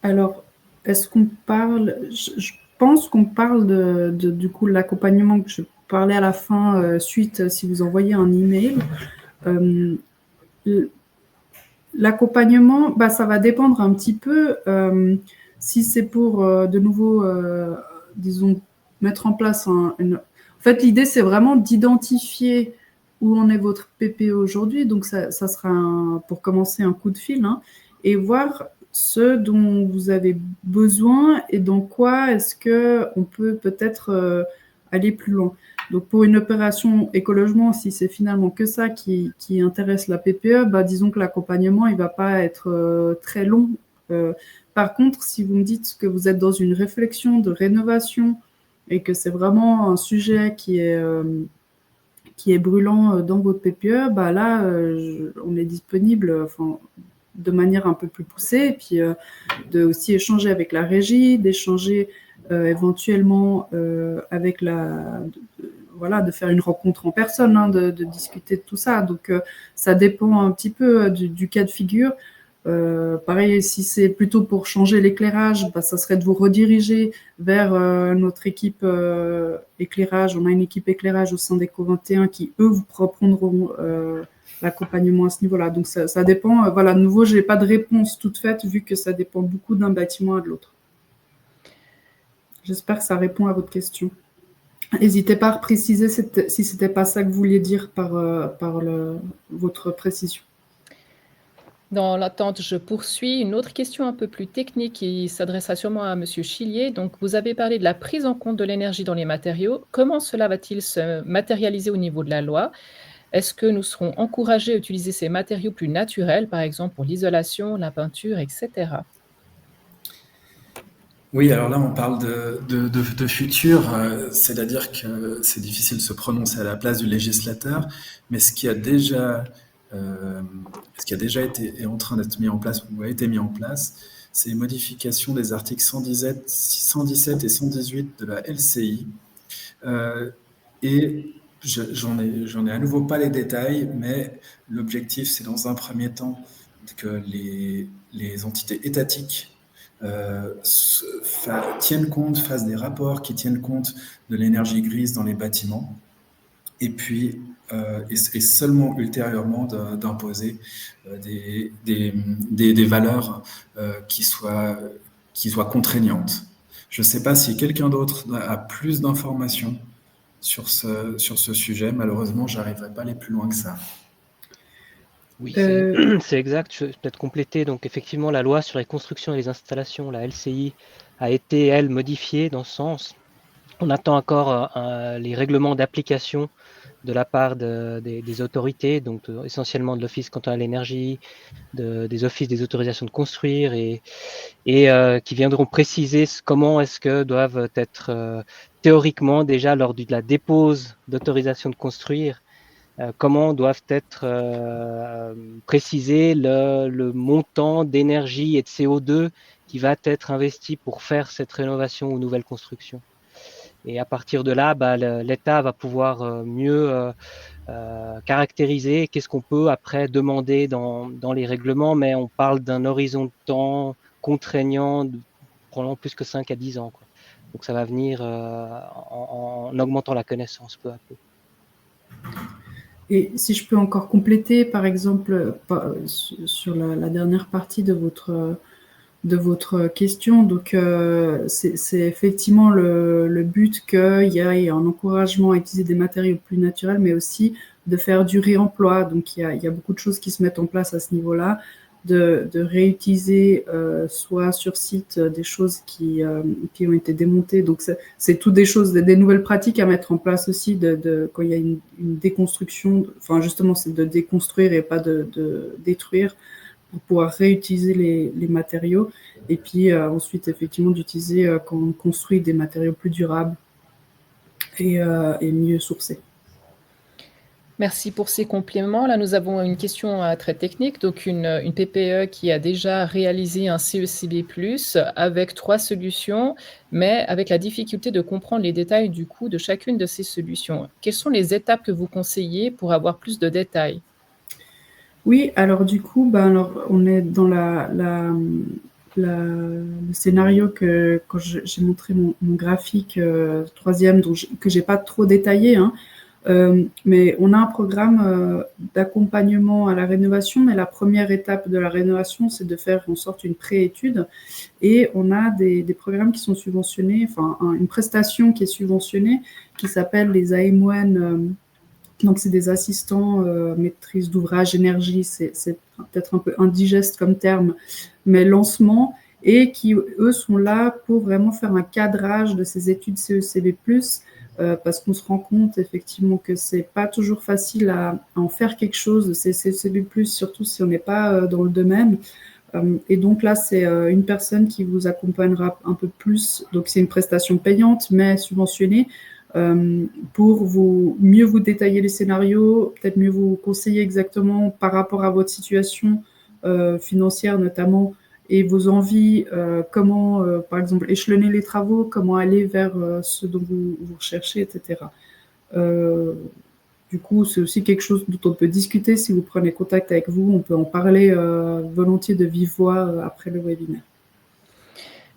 Alors, est-ce qu'on parle, je pense qu'on parle du coup de l'accompagnement que je parlais à la fin, suite, si vous envoyez un email. L'accompagnement, ça va dépendre un petit peu. Si c'est pour, de nouveau, disons, mettre en place En fait, l'idée, c'est vraiment d'identifier où en est votre PPE aujourd'hui. Donc, ça sera, pour commencer, un coup de fil, hein, et voir ce dont vous avez besoin et dans quoi est-ce qu'on peut peut-être aller plus loin. Donc, pour une opération écologement, si c'est finalement que ça qui intéresse la PPE, disons que l'accompagnement, il ne va pas être très long. Par contre, si vous me dites que vous êtes dans une réflexion de rénovation et que c'est vraiment un sujet qui est brûlant dans votre PPE, là, on est disponible de manière un peu plus poussée, et puis de aussi échanger avec la régie, d'échanger éventuellement avec de faire une rencontre en personne, hein, de discuter de tout ça. Donc, ça dépend un petit peu du cas de figure. Pareil, si c'est plutôt pour changer l'éclairage, ça serait de vous rediriger vers notre équipe éclairage. On a une équipe éclairage au sein d'Eco 21 qui, eux, vous reprendront l'accompagnement à ce niveau-là. Donc, ça dépend. De nouveau, je n'ai pas de réponse toute faite vu que ça dépend beaucoup d'un bâtiment à de l'autre. J'espère que ça répond à votre question. N'hésitez pas à préciser si ce n'était pas ça que vous vouliez dire par votre précision. Dans l'attente, je poursuis. Une autre question un peu plus technique qui s'adressera sûrement à M. Chillier. Donc, vous avez parlé de la prise en compte de l'énergie dans les matériaux. Comment cela va-t-il se matérialiser au niveau de la loi? Est-ce que nous serons encouragés à utiliser ces matériaux plus naturels, par exemple pour l'isolation, la peinture, etc.? Oui, alors là, on parle de futur, c'est-à-dire que c'est difficile de se prononcer à la place du législateur, mais ce qui a déjà été est en train d'être mis en place ou a été mis en place, c'est les modifications des articles 117 et 118 de la LCI. Et j'en ai à nouveau pas les détails, mais l'objectif, c'est dans un premier temps que les entités étatiques tiennent compte, fassent des rapports qui tiennent compte de l'énergie grise dans les bâtiments, et puis et seulement ultérieurement d'imposer des valeurs qui soient contraignantes. Je ne sais pas si quelqu'un d'autre a plus d'informations sur ce sujet. Malheureusement, je n'arriverai pas à aller plus loin que ça. Oui, c'est exact. Je vais peut-être compléter. Donc, effectivement, la loi sur les constructions et les installations, la LCI, a été, elle, modifiée dans ce sens. On attend encore les règlements d'application de la part des autorités, donc essentiellement de l'Office cantonal de l'énergie, des offices des autorisations de construire et qui viendront préciser comment est-ce que doivent être théoriquement déjà lors de la dépose d'autorisation de construire, comment doivent être précisés le montant d'énergie et de CO2 qui va être investi pour faire cette rénovation ou nouvelle construction. Et à partir de là, l'État va pouvoir mieux caractériser qu'est-ce qu'on peut après demander dans les règlements, mais on parle d'un horizon de temps contraignant de probablement plus que 5 à 10 ans, quoi. Donc ça va venir en augmentant la connaissance peu à peu. Et si je peux encore compléter, par exemple, sur la dernière partie de votre question, donc c'est effectivement le but qu'il y ait un encouragement à utiliser des matériaux plus naturels, mais aussi de faire du réemploi. Donc il y a beaucoup de choses qui se mettent en place à ce niveau-là, de réutiliser soit sur site des choses qui ont été démontées. Donc c'est toutes des choses, des nouvelles pratiques à mettre en place aussi quand il y a une déconstruction. Enfin justement, c'est de déconstruire et pas de détruire pour pouvoir réutiliser les matériaux. Et puis ensuite, effectivement, d'utiliser quand on construit des matériaux plus durables et mieux sourcés. Merci pour ces compléments. Là, nous avons une question très technique. Donc, une PPE qui a déjà réalisé un CECB+, avec 3 solutions, mais avec la difficulté de comprendre les détails du coût de chacune de ces solutions. Quelles sont les étapes que vous conseillez pour avoir plus de détails? Oui, alors du coup, alors, on est dans le scénario que quand j'ai montré mon graphique troisième, que j'ai pas trop détaillé, hein, mais on a un programme d'accompagnement à la rénovation, mais la première étape de la rénovation, c'est de faire en sorte une pré-étude, et on a des programmes qui sont subventionnés, enfin une prestation qui est subventionnée, qui s'appelle les AMON. Donc, c'est des assistants maîtrise d'ouvrage énergie, c'est peut-être un peu indigeste comme terme, mais lancement, et qui, eux, sont là pour vraiment faire un cadrage de ces études CECB+, parce qu'on se rend compte effectivement que c'est pas toujours facile à en faire quelque chose de ces CECB+, surtout si on n'est pas dans le domaine. Et donc là, c'est une personne qui vous accompagnera un peu plus. Donc, c'est une prestation payante, mais subventionnée, pour mieux vous détailler les scénarios, peut-être mieux vous conseiller exactement par rapport à votre situation financière notamment, et vos envies, comment, par exemple, échelonner les travaux, comment aller vers ce dont vous recherchez, etc. Du coup, c'est aussi quelque chose dont on peut discuter. Si vous prenez contact avec vous, on peut en parler volontiers de vive voix après le webinaire.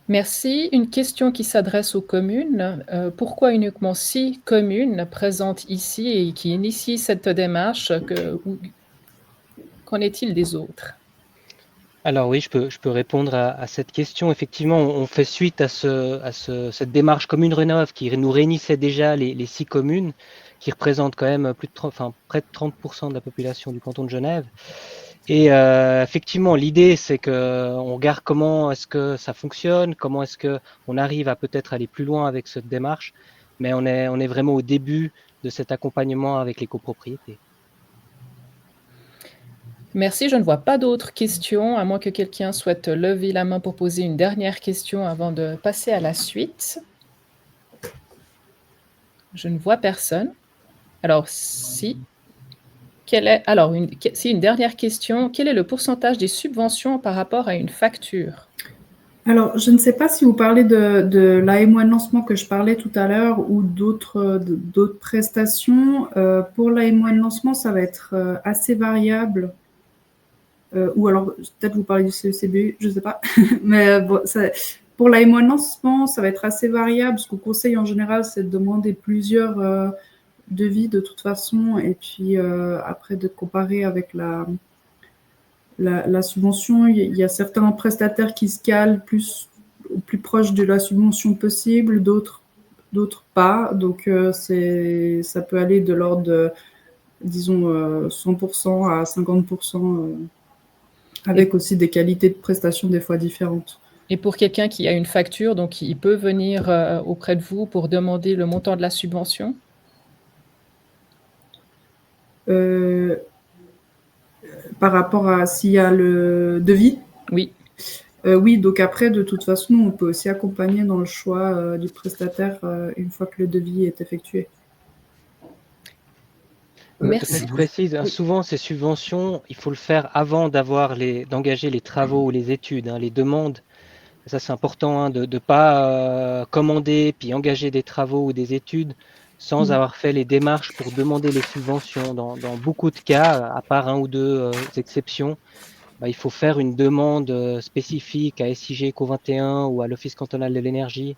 Merci. Une question qui s'adresse aux communes. Pourquoi uniquement 6 communes présentes ici et qui initient cette démarche? Qu'en est-il des autres? Alors oui, je peux répondre à cette question. Effectivement, on fait suite à cette démarche Commune Rénov qui nous réunissait déjà les 6 communes, qui représentent quand même près de 30% de la population du canton de Genève. Et effectivement, l'idée, c'est qu'on regarde comment est-ce que ça fonctionne, comment est-ce qu'on arrive à peut-être aller plus loin avec cette démarche, mais on est vraiment au début de cet accompagnement avec les copropriétés. Merci, je ne vois pas d'autres questions, à moins que quelqu'un souhaite lever la main pour poser une dernière question avant de passer à la suite. Je ne vois personne. Alors, si une dernière question. Quel est le pourcentage des subventions par rapport à une facture? Alors, je ne sais pas si vous parlez de l'AMO de lancement que je parlais tout à l'heure ou d'autres prestations. Pour l'AMO de lancement, ça va être assez variable. Ou alors, peut-être vous parlez du CECB, je ne sais pas. Mais bon, pour l'AMO de lancement, ça va être assez variable. Ce qu'on conseille en général, c'est de demander plusieurs devis de toute façon. Et puis, après, de comparer avec la subvention. Il y a certains prestataires qui se calent au plus proche de la subvention possible, d'autres pas. Donc, ça peut aller de l'ordre de, disons, 100% à 50%, avec aussi des qualités de prestation des fois différentes. Et pour quelqu'un qui a une facture, donc il peut venir auprès de vous pour demander le montant de la subvention? Par rapport à s'il y a le devis. Oui. Oui, donc après, de toute façon, on peut aussi accompagner dans le choix du prestataire une fois que le devis est effectué. Merci. Je précise, hein, Oui. souvent ces subventions, il faut le faire avant d'engager les travaux ou les études, hein, les demandes. Ça, c'est important, hein, de ne pas commander puis engager des travaux ou des études sans avoir fait les démarches pour demander les subventions. Dans beaucoup de cas, à part un ou deux exceptions, bah, il faut faire une demande spécifique à SIG Eco 21 ou à l'Office cantonal de l'énergie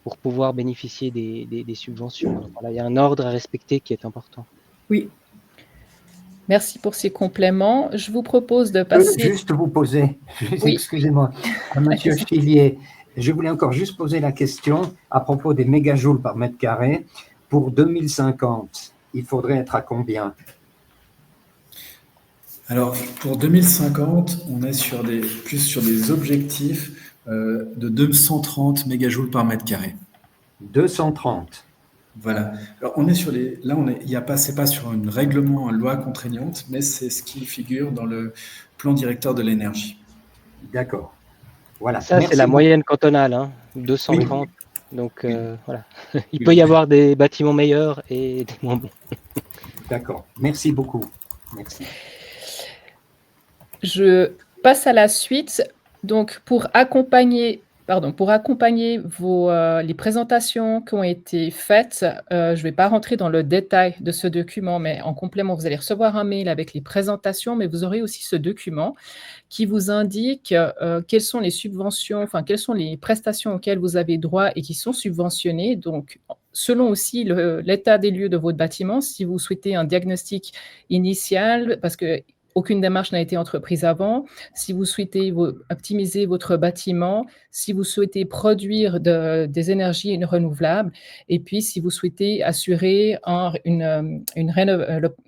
pour pouvoir bénéficier des subventions. Donc, voilà, il y a un ordre à respecter qui est important. Oui. Merci pour ces compléments. Je vous propose de Je peux passer… juste vous poser, Oui. excusez-moi, à Monsieur Chilier, je voulais encore juste poser la question à propos des mégajoules par mètre carré. Pour 2050, il faudrait être à combien? Alors, pour 2050, on est plus sur des objectifs de 230 mégajoules par mètre carré. 230. Voilà. Alors, il y a pas, c'est pas sur un règlement, une loi contraignante, mais c'est ce qui figure dans le plan directeur de l'énergie. D'accord. Voilà. Ça, c'est Merci la beaucoup. moyenne cantonale, hein, Oui. 230. Donc, Oui. voilà. Il peut Oui. y avoir des bâtiments meilleurs et des moins bons. D'accord. Merci beaucoup. Merci. Je passe à la suite. Donc, pour accompagner les présentations qui ont été faites, je ne vais pas rentrer dans le détail de ce document, mais en complément, vous allez recevoir un mail avec les présentations, mais vous aurez aussi ce document qui vous indique quelles sont les subventions, enfin, quelles sont les prestations auxquelles vous avez droit et qui sont subventionnées. Donc, selon aussi l'état des lieux de votre bâtiment, si vous souhaitez un diagnostic initial, parce que aucune démarche n'a été entreprise avant. Si vous souhaitez optimiser votre bâtiment, si vous souhaitez produire des énergies renouvelables, et puis si vous souhaitez assurer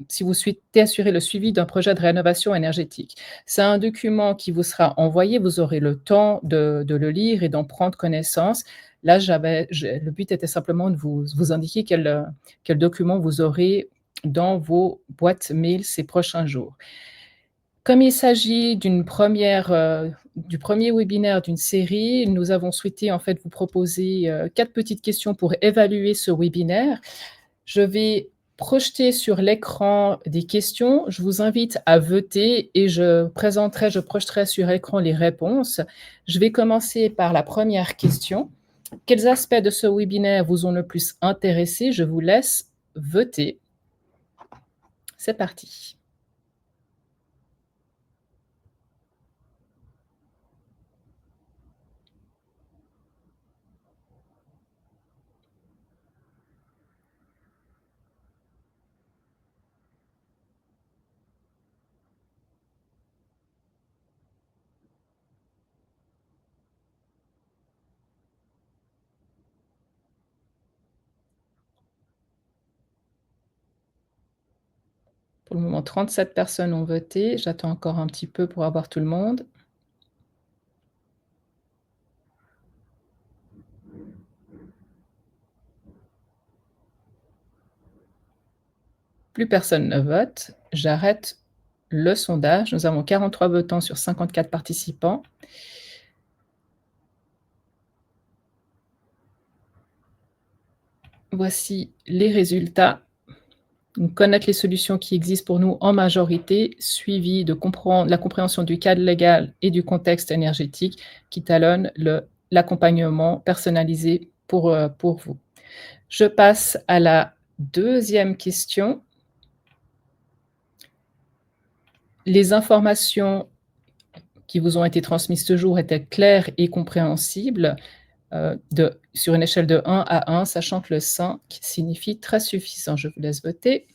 si vous souhaitez assurer le suivi d'un projet de rénovation énergétique. C'est un document qui vous sera envoyé, vous aurez le temps de le lire et d'en prendre connaissance. Là, le but était simplement de vous indiquer quel document vous aurez dans vos boîtes mail ces prochains jours. Comme il s'agit du premier webinaire d'une série, nous avons souhaité en fait vous proposer 4 petites questions pour évaluer ce webinaire. Je vais projeter sur l'écran des questions. Je vous invite à voter et je projeterai sur écran les réponses. Je vais commencer par la première question. Quels aspects de ce webinaire vous ont le plus intéressé? Je vous laisse voter. C'est parti. Pour le moment, 37 personnes ont voté. J'attends encore un petit peu pour avoir tout le monde. Plus personne ne vote. J'arrête le sondage. Nous avons 43 votants sur 54 participants. Voici les résultats. Donc, connaître les solutions qui existent pour nous en majorité, suivi de la compréhension du cadre légal et du contexte énergétique qui talonne l'accompagnement personnalisé pour vous. Je passe à la deuxième question. Les informations qui vous ont été transmises ce jour étaient claires et compréhensibles sur une échelle de 1 à 1, sachant que le 5 signifie très suffisant. Je vous laisse voter.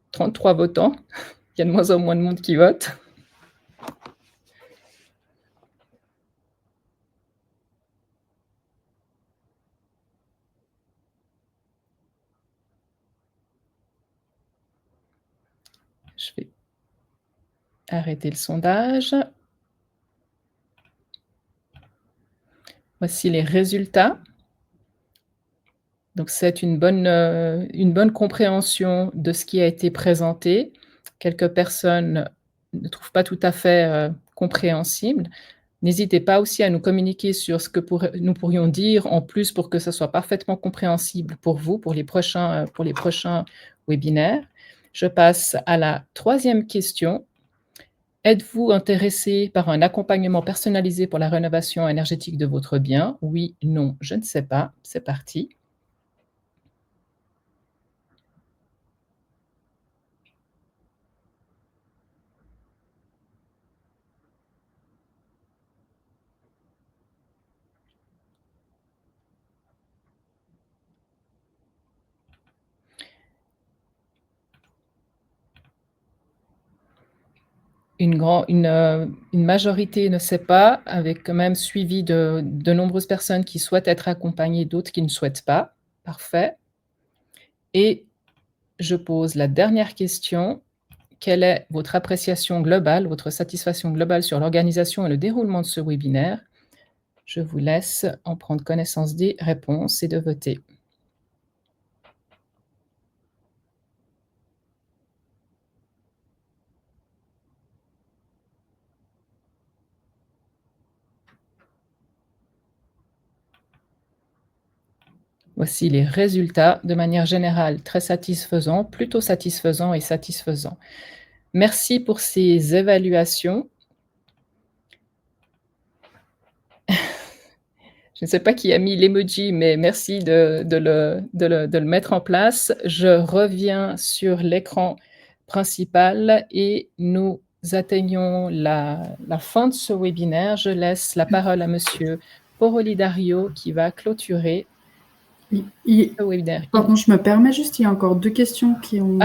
« 33 votants. Il y a de moins en moins de monde qui vote. Je vais arrêter le sondage. Voici les résultats. Donc c'est une bonne compréhension de ce qui a été présenté. Quelques personnes ne trouvent pas tout à fait, compréhensible. N'hésitez pas aussi à nous communiquer sur ce que nous pourrions dire en plus pour que ça soit parfaitement compréhensible pour vous, pour les prochains webinaires. Je passe à la 3e question. Êtes-vous intéressé par un accompagnement personnalisé pour la rénovation énergétique de votre bien? Oui, non, je ne sais pas. C'est parti. Une majorité ne sait pas, avec quand même suivi de nombreuses personnes qui souhaitent être accompagnées, d'autres qui ne souhaitent pas. Parfait. Et je pose la dernière question. Quelle est votre appréciation globale, votre satisfaction globale sur l'organisation et le déroulement de ce webinaire? Je vous laisse en prendre connaissance des réponses et de voter. Voici les résultats, de manière générale très satisfaisants, plutôt satisfaisants et satisfaisants. Merci pour ces évaluations. Je ne sais pas qui a mis l'emoji, mais merci de le mettre en place. Je reviens sur l'écran principal et nous atteignons la fin de ce webinaire. Je laisse la parole à Monsieur Poroli Dario qui va clôturer ce webinaire. Pardon, je me permets juste, il y a encore 2 questions qui ont...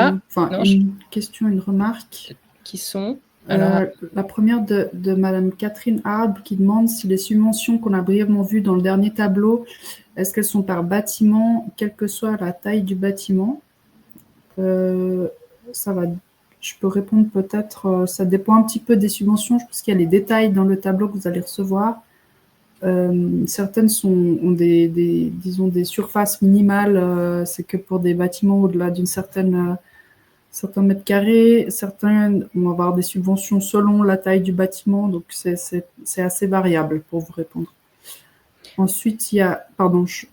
une question et une remarque. Qui sont... la première de Madame Catherine Arbre qui demande si les subventions qu'on a brièvement vues dans le dernier tableau, est-ce qu'elles sont par bâtiment, quelle que soit la taille du bâtiment? Ça va, je peux répondre peut-être, ça dépend un petit peu des subventions. Je pense qu'il y a les détails dans le tableau que vous allez recevoir. Certaines ont disons, des surfaces minimales, c'est que pour des bâtiments au-delà d'une certains mètres carrés, certains vont avoir des subventions selon la taille du bâtiment, donc c'est assez variable pour vous répondre. Ensuite, il y a... Pardon, je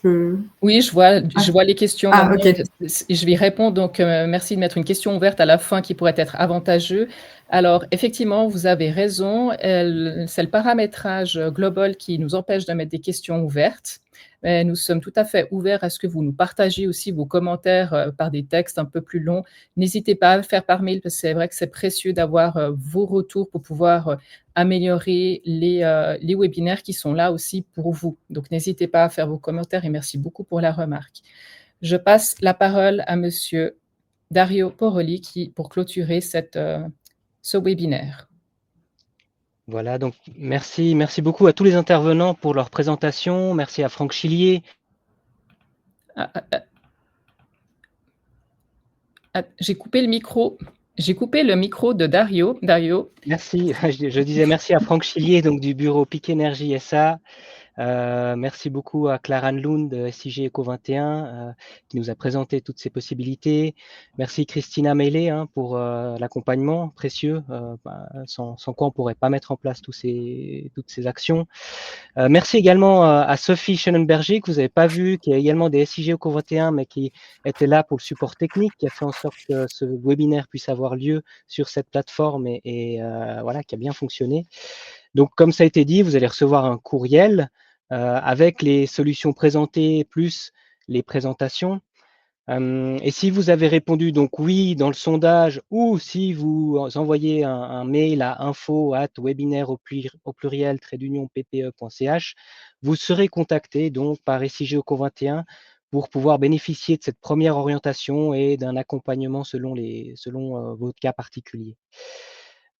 peux... Oui, je vois les questions. Okay. Je vais y répondre, donc merci de mettre une question ouverte à la fin qui pourrait être avantageux. Alors, effectivement, vous avez raison, c'est le paramétrage global qui nous empêche de mettre des questions ouvertes. Mais nous sommes tout à fait ouverts à ce que vous nous partagiez aussi vos commentaires par des textes un peu plus longs. N'hésitez pas à le faire par mail, parce que c'est vrai que c'est précieux d'avoir vos retours pour pouvoir améliorer les webinaires qui sont là aussi pour vous. Donc, n'hésitez pas à faire vos commentaires et merci beaucoup pour la remarque. Je passe la parole à Monsieur Dario Poroli pour clôturer ce webinaire. Voilà, donc merci beaucoup à tous les intervenants pour leur présentation. Merci à Franck Chillier. J'ai coupé le micro. J'ai coupé le micro de Dario. Merci, je disais merci à Franck Chillier, donc du bureau PIC Énergie SA. Merci beaucoup à Clare-Anne Lund de SIG Eco 21 qui nous a présenté toutes ces possibilités. Merci Christina Meillet pour l'accompagnement précieux, sans quoi on ne pourrait pas mettre en place toutes ces actions. Merci également à Sophie Schönenberger, que vous n'avez pas vu, qui est également des SIG Eco 21, mais qui était là pour le support technique, qui a fait en sorte que ce webinaire puisse avoir lieu sur cette plateforme et voilà, qui a bien fonctionné. Donc, comme ça a été dit, vous allez recevoir un courriel avec les solutions présentées plus les présentations. Et si vous avez répondu donc oui dans le sondage ou si vous envoyez un mail à info@webinaire@ppe.ch, vous serez contacté donc par SIG Eco 21 pour pouvoir bénéficier de cette première orientation et d'un accompagnement selon votre cas particulier.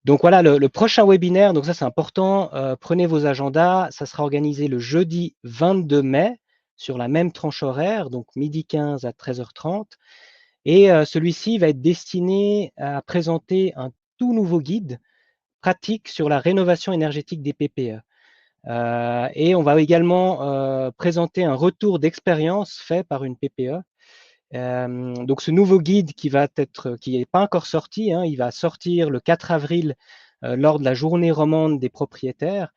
Donc voilà, le prochain webinaire, donc ça c'est important, prenez vos agendas, ça sera organisé le jeudi 22 mai sur la même tranche horaire, donc 12h15 à 13h30. Et celui-ci va être destiné à présenter un tout nouveau guide pratique sur la rénovation énergétique des PPE. Et on va également présenter un retour d'expérience fait par une PPE. Donc ce nouveau guide qui n'est pas encore sorti, hein, il va sortir le 4 avril lors de la journée romande des propriétaires.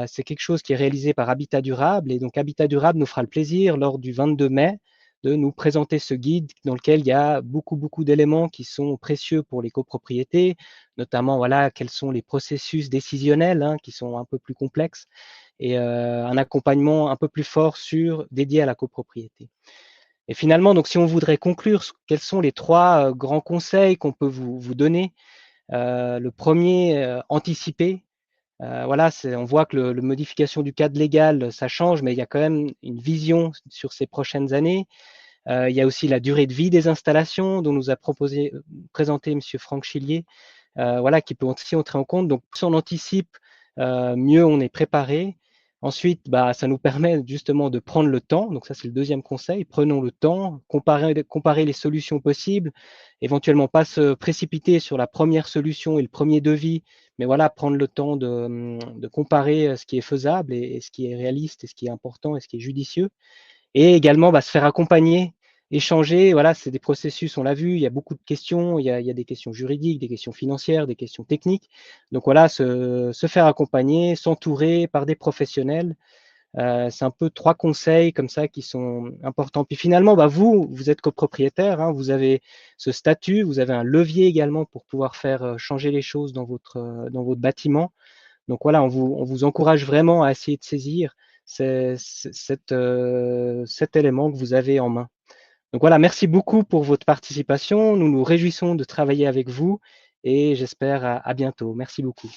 C'est quelque chose qui est réalisé par Habitat Durable, et donc Habitat Durable nous fera le plaisir lors du 22 mai de nous présenter ce guide dans lequel il y a beaucoup d'éléments qui sont précieux pour les copropriétés, notamment voilà, quels sont les processus décisionnels hein, qui sont un peu plus complexes, et un accompagnement un peu plus fort dédié à la copropriété. Et finalement, donc, si on voudrait conclure, quels sont les 3 grands conseils qu'on peut vous donner? Le premier, anticiper. Voilà, on voit que la modification du cadre légal, ça change, mais il y a quand même une vision sur ces prochaines années. Il y a aussi la durée de vie des installations dont nous a présenté M. Franck Chillier, voilà, qui peut aussi entrer en compte. Donc, plus on anticipe, mieux on est préparé. Ensuite, ça nous permet justement de prendre le temps. Donc ça, c'est le deuxième conseil. Prenons le temps, comparer les solutions possibles, éventuellement pas se précipiter sur la première solution et le premier devis, mais voilà, prendre le temps de comparer ce qui est faisable et ce qui est réaliste et ce qui est important et ce qui est judicieux. Et également, se faire accompagner, échanger. Voilà, c'est des processus, on l'a vu, il y a beaucoup de questions, il y a des questions juridiques, des questions financières, des questions techniques. Donc voilà, se faire accompagner, s'entourer par des professionnels. C'est un peu 3 conseils comme ça qui sont importants. Puis finalement, vous êtes copropriétaire, hein, vous avez ce statut, vous avez un levier également pour pouvoir faire changer les choses dans votre bâtiment. Donc voilà, on vous encourage vraiment à essayer de saisir cet élément que vous avez en main. Donc voilà, merci beaucoup pour votre participation. Nous nous réjouissons de travailler avec vous et j'espère à bientôt. Merci beaucoup.